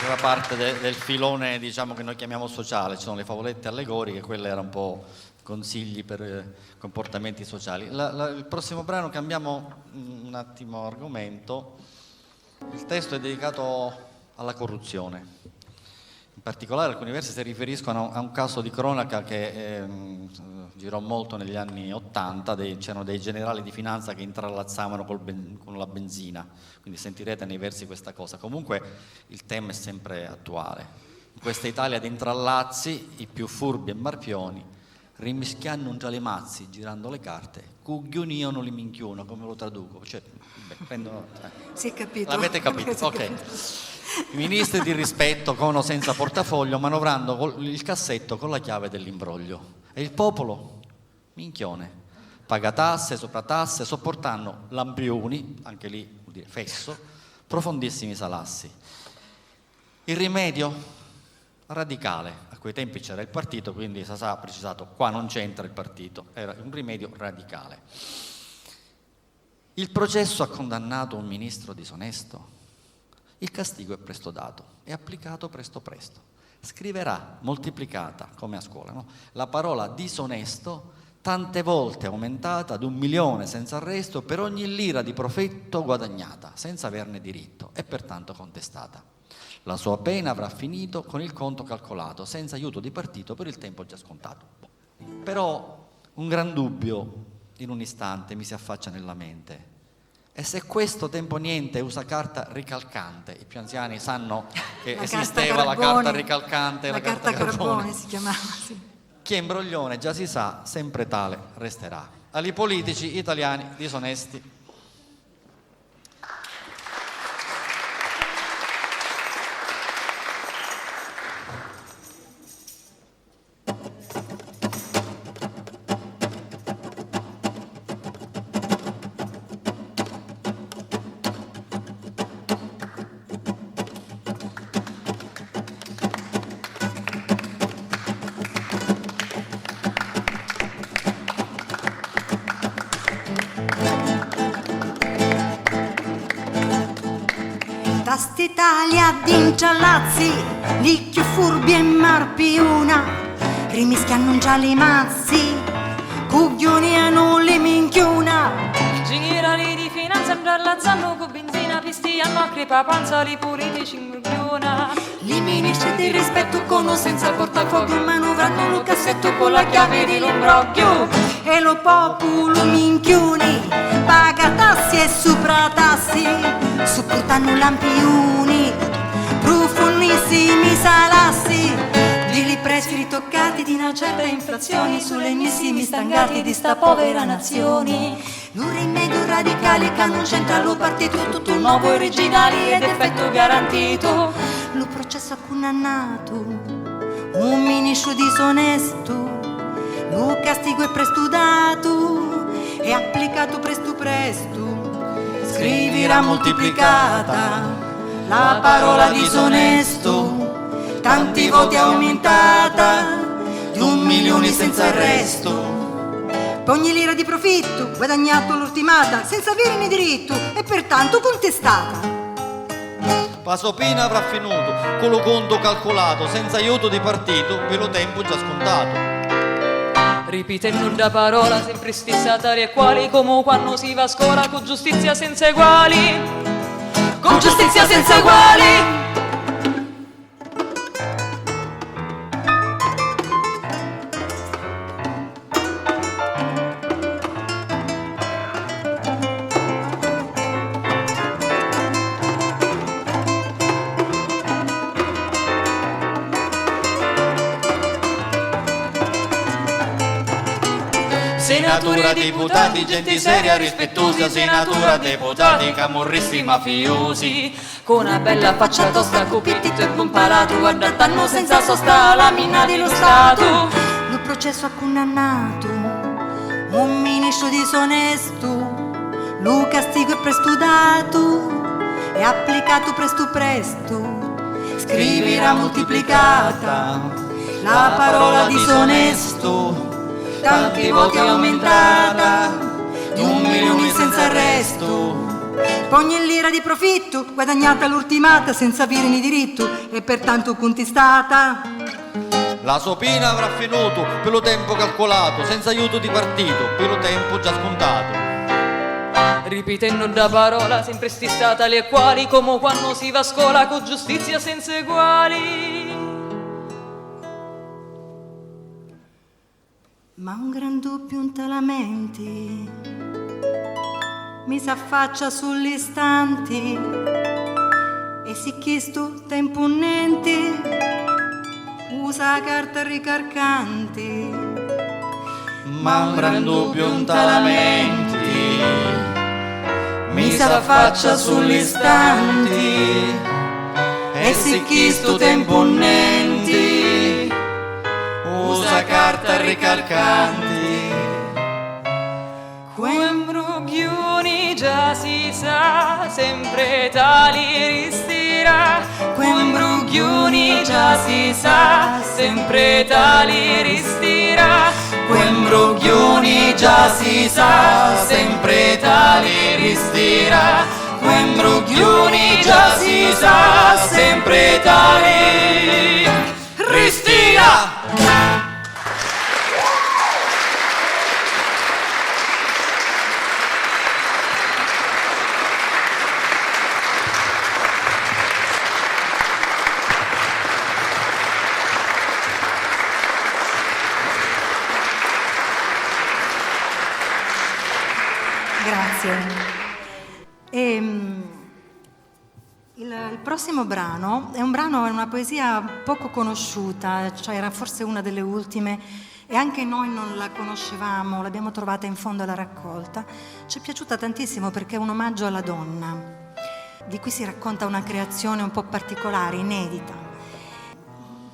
faceva parte del filone, diciamo, che noi chiamiamo sociale. Ci sono le favolette allegoriche, quelle erano un po' consigli per comportamenti sociali. Il prossimo brano, cambiamo un attimo argomento. Il testo è dedicato alla corruzione. In particolare alcuni versi si riferiscono a un caso di cronaca che girò molto negli anni '80, c'erano dei generali di finanza che intrallazzavano con la benzina, quindi sentirete nei versi questa cosa. Comunque il tema è sempre attuale. In questa Italia di intrallazzi, i più furbi e marpioni, rimischiando un già le mazzi, girando le carte, cuglioniano li minchiuno, come lo traduco? Cioè, prendono, Si è capito. L'avete capito? Si è Ok. capito. I ministri di rispetto, con o senza portafoglio, manovrando il cassetto con la chiave dell'imbroglio. E il popolo, minchione, paga tasse, sopratasse, sopportando lampioni, anche lì vuol dire fesso, profondissimi salassi. Il rimedio? Radicale. A quei tempi c'era il partito, quindi Sasà ha precisato, qua non c'entra il partito, era un rimedio radicale. Il processo ha condannato un ministro disonesto? Il castigo è presto dato, è applicato presto presto. Scriverà, moltiplicata, come a scuola, no? La parola disonesto, tante volte aumentata ad 1 milione senza arresto per ogni lira di profitto guadagnata, senza averne diritto, e pertanto contestata. La sua pena avrà finito con il conto calcolato, senza aiuto di partito per il tempo già scontato. Però un gran dubbio in un istante mi si affaccia nella mente. E se questo tempo niente usa carta ricalcante, i più anziani sanno che esisteva la carta ricalcante, la carta carbone si chiamava, sì. Chi è imbroglione, già si sa, sempre tale resterà. Ai politici italiani disonesti. Italia di inciallazzi, li più furbi e marpiuna, rimischiano un già le mazzi, cuglioniano le minchiuna. Generali di finanza intrallazzano con benzina, pistiano a crepa panza, li politici imbrogliona. Li ministri di rispetto con o senza portafoglio, manovrano lo cassetto con la chiave dell'imbroglio. E lo popolo minchioni, paga tassi e sopratassi, supportano lampioni, profondissimi salassi, di prezzi ritoccati di una certa inflazione, sulle ennesimi stangati di sta povera nazione. Un rimedio radicale che non c'entra lo partito, tutto nuovo, originale ed effetto garantito. Lo processo condannato, un ministro disonesto, lo castigo è presto dato, è applicato presto presto. Scriverà moltiplicata la parola disonesto, tanti voti aumentata, di 1 milione senza arresto. Per ogni lira di profitto guadagnato l'ultimata, senza avere né diritto e pertanto contestata. Pasopina avrà finito, con lo conto calcolato, senza aiuto di partito, per lo tempo già scontato. Ripetendo da parola sempre stessa tali e quali, come quando si va a scuola con giustizia senza eguali, con giustizia senza eguali. Senatura, deputati, gente seria, rispettosa, senatura, deputati, camorristi, mafiosi. Con una bella faccia tosta, copitito e buon palato, guardatano senza sosta la mina dello Stato. Lo processo ha condannato un ministro disonesto, lo castigo è presto dato, è applicato presto presto. Scriverà moltiplicata la parola disonesto, tanti voti aumentata, di 1 milione senza arresto. Ogni lira di profitto guadagnata all'ultimata senza avere ni diritto e pertanto contestata. La sopina avrà finito per lo tempo calcolato, senza aiuto di partito, per lo tempo già scontato. Ripetendo da parola sempre sti statali e quali, come quando si va a scuola con giustizia senza eguali. Ma un gran dubbio un talamenti mi s'affaccia sugli istanti e si chiesto tempo unenti usa carta ricarcanti. Ma un gran dubbio un talamenti mi s'affaccia sugli istanti e si chiesto tempo unenti usa carta ricalcanti. Quembrughiuni già si sa, sempre tali ristirà. Quembrughiuni già si sa, sempre tali ristirà. Quembrughiuni già si sa, sempre tali ristirà. Quembrughiuni già si sa, sempre tali ristirà. Grazie. Il prossimo brano è una poesia poco conosciuta, cioè era forse una delle ultime e anche noi non la conoscevamo, l'abbiamo trovata in fondo alla raccolta. Ci è piaciuta tantissimo perché è un omaggio alla donna, di cui si racconta una creazione un po' particolare, inedita.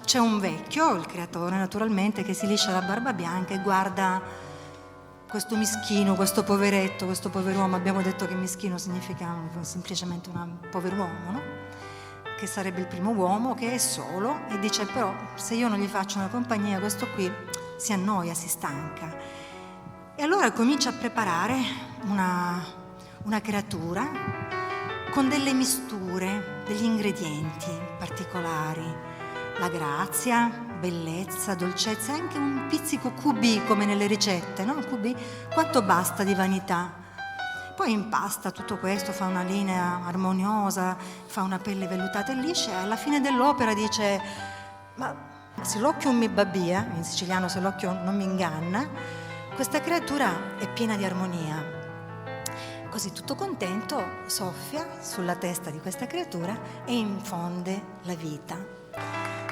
C'è un vecchio, il creatore naturalmente, che si liscia la barba bianca e guarda questo mischino, questo poveretto, questo pover'uomo. Abbiamo detto che mischino significa semplicemente un pover'uomo, no? Che sarebbe il primo uomo che è solo e dice però se io non gli faccio una compagnia questo qui si annoia, si stanca. E allora comincia a preparare una creatura con delle misture, degli ingredienti particolari, la grazia, bellezza, dolcezza e anche un pizzico QB come nelle ricette, no? QB, quanto basta di vanità. Poi impasta tutto questo, fa una linea armoniosa, fa una pelle vellutata e liscia e alla fine dell'opera dice ma se l'occhio mi babbia, in siciliano se l'occhio non mi inganna, questa creatura è piena di armonia. Così tutto contento soffia sulla testa di questa creatura e infonde la vita.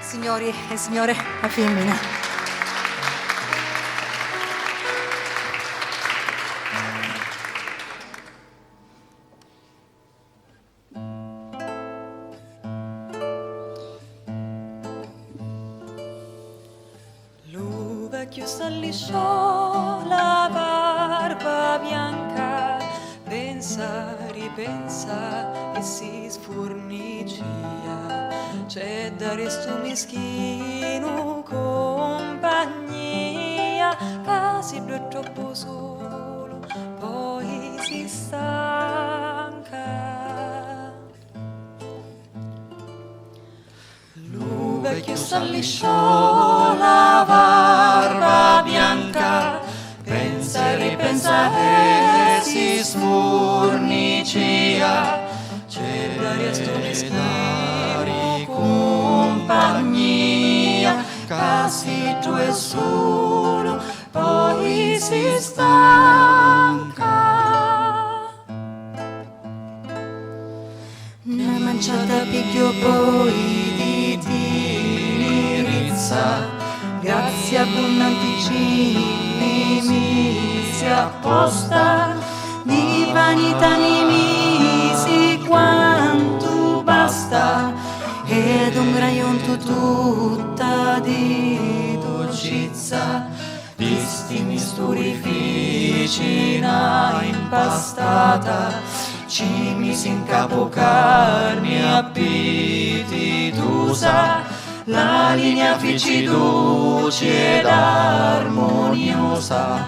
Signori e signore, la femmina. Lo vecchio s'allisciò la barba bianca, pensa, ripensa e si sfornicia. C'è dare sto mischino compagnia, casi due è troppo solo, poi si stanca. Lo vecchio s'allisciò la barba bianca, pensa e ripensa e si sfornicia. C'è dare sto mischino compagnia, casi due solo, poi si stanca. Una manciata picchio poi di tinirizza, grazie abbondanti cini mi si apposta, di vanità ne misi quanto basta. Ed un graion tutta di dolcizza, di sti misturificina impastata, ci misi in capo carne appetitosa, la linea fici dolce ed armoniosa,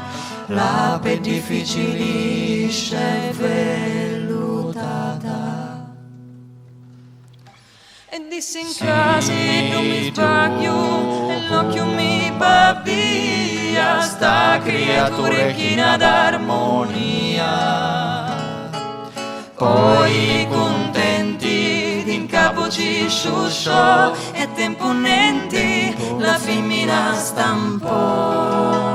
la pe difficilisce e velluta. stata. E dissi in crasi non mi sbaglio e l'occhio mi va via, sta creaturechina d'armonia. Poi contenti in capo ci sciusciò e temponenti la femmina stampò.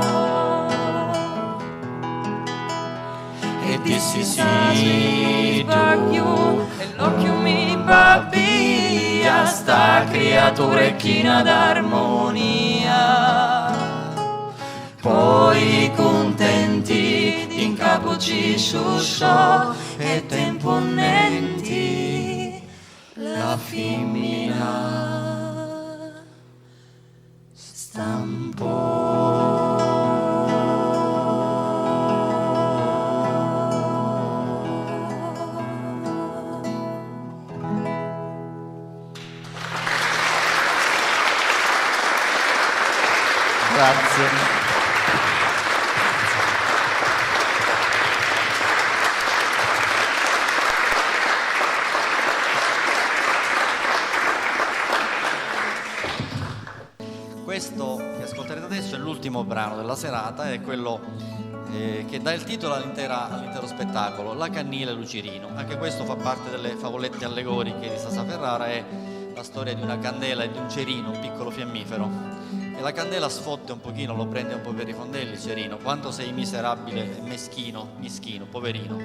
E dissi sì, tu, e l'occhio mi va via, sta creaturechina d'armonia. Poi contenti in capo ci sciusciò e temponenti la femmina stampò. Grazie. Questo che ascolterete adesso è l'ultimo brano della serata, è quello che dà il titolo all'intero spettacolo, La Cannila e Lucerino. Anche questo fa parte delle favolette allegoriche di Sassaferrara, è la storia di una candela e di un cerino, un piccolo fiammifero. E la candela sfotte un pochino, lo prende un po' per i fondelli il cerino. Quando sei miserabile e meschino, poverino,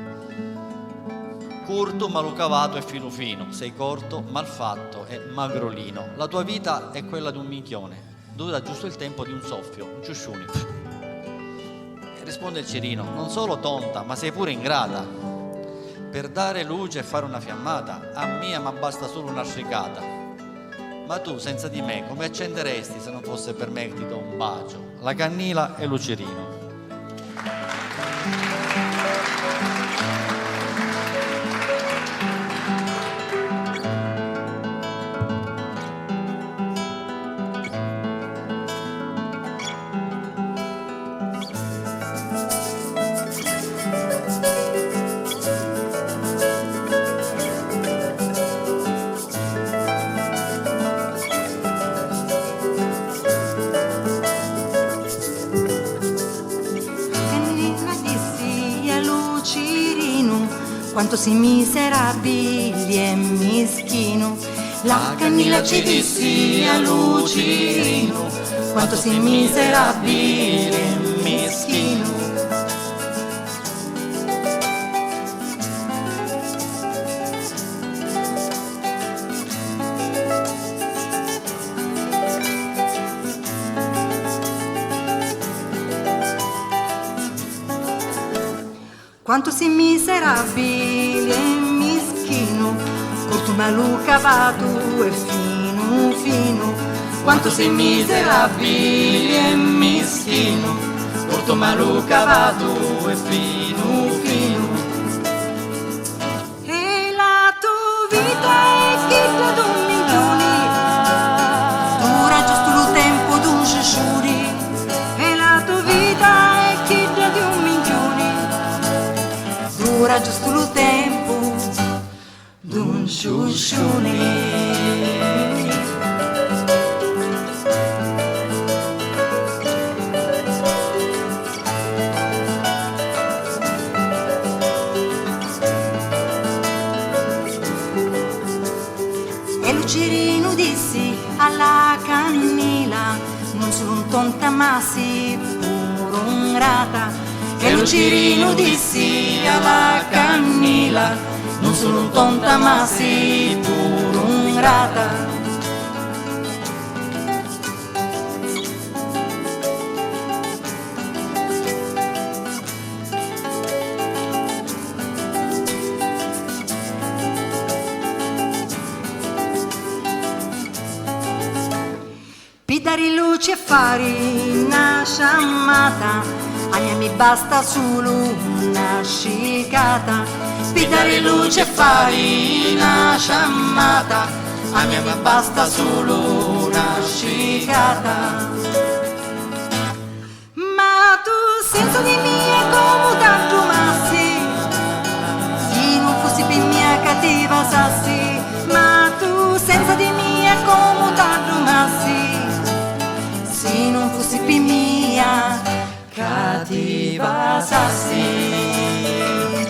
curto, malucavato e fino fino, sei corto, malfatto e magrolino. La tua vita è quella di un minchione, dura giusto il tempo di un soffio, un ciusciuni. E risponde il cerino: non solo tonta, ma sei pure ingrata. Per dare luce e fare una fiammata, a mia ma basta solo una stricata. Ma tu senza di me come accenderesti se non fosse per me che ti do un bacio? La Cannila e Lucerino. Quanto sei miserabile e mischino. La Cannila ci dissi a Lucerino, quanto sei miserabile e mischino. Quanto sei miserabile e mischino, corto malucavato e fino fino. Quanto sei miserabile e mischino, corto malucavato e fino fino. E la tua vita è chita d'un milione, dura giusto il tempo d'un sciusciuri. E la tua vita è chita di un milione, dura giusto il tempo d'un sciuscione. E Lucerino dissi alla Cannila, non sono un tonta ma sì pure ungrata. E Lucerino dissi alla Cannila, non sono un tonta ma sì pure ungrata. Pidare luce e fare una sciammata, a me mi basta solo una scicata. Pidare luce e fare una sciammata, a me mi basta solo una scicata. Ma tu senza di me è come tanto massi, se non fossi per me cattiva sassi, ma tu senza di me è come t'arrumassi, se non fossi più mia, cattiva sassi,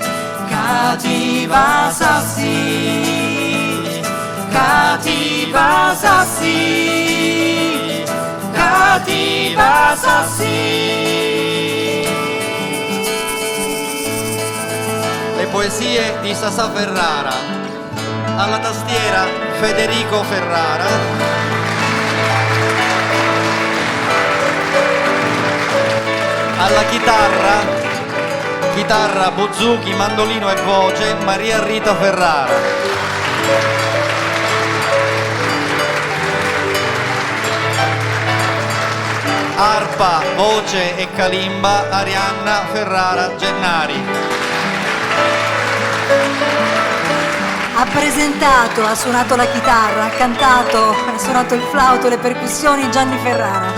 cattiva sassi, cattiva sassi, cattiva sassi. Le poesie di Sasà Ferrara, alla tastiera Federico Ferrara, alla chitarra, buzuki, mandolino e voce Maria Rita Ferrara. Arpa, voce e calimba Arianna Ferrara Gennari. Ha presentato, ha suonato la chitarra, ha cantato, ha suonato il flauto, le percussioni Gianni Ferrara.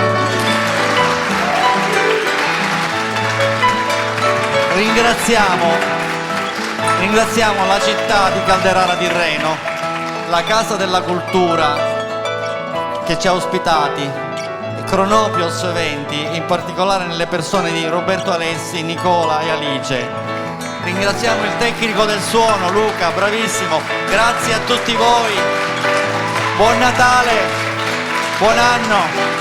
Ringraziamo la città di Calderara di Reno, la Casa della Cultura che ci ha ospitati, Cronopios Eventi, in particolare nelle persone di Roberto Alessi, Nicola e Alice. Ringraziamo il tecnico del suono, Luca, bravissimo. Grazie a tutti voi. Buon Natale, buon anno.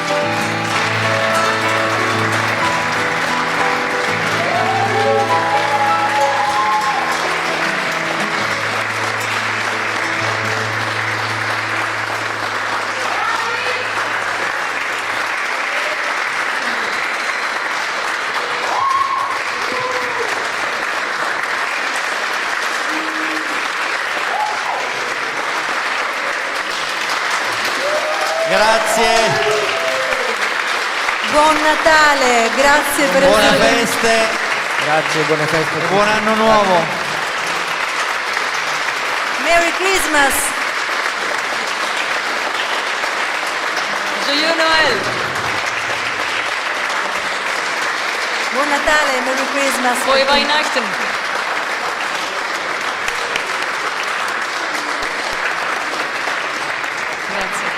Grazie. Buon Natale, grazie per Buone essere venuti. feste. Grazie, buone feste. E buon anno nuovo. Merry Christmas. Joyeux Noël. Buon Natale, Merry Christmas. Frohe Weihnachten. Grazie.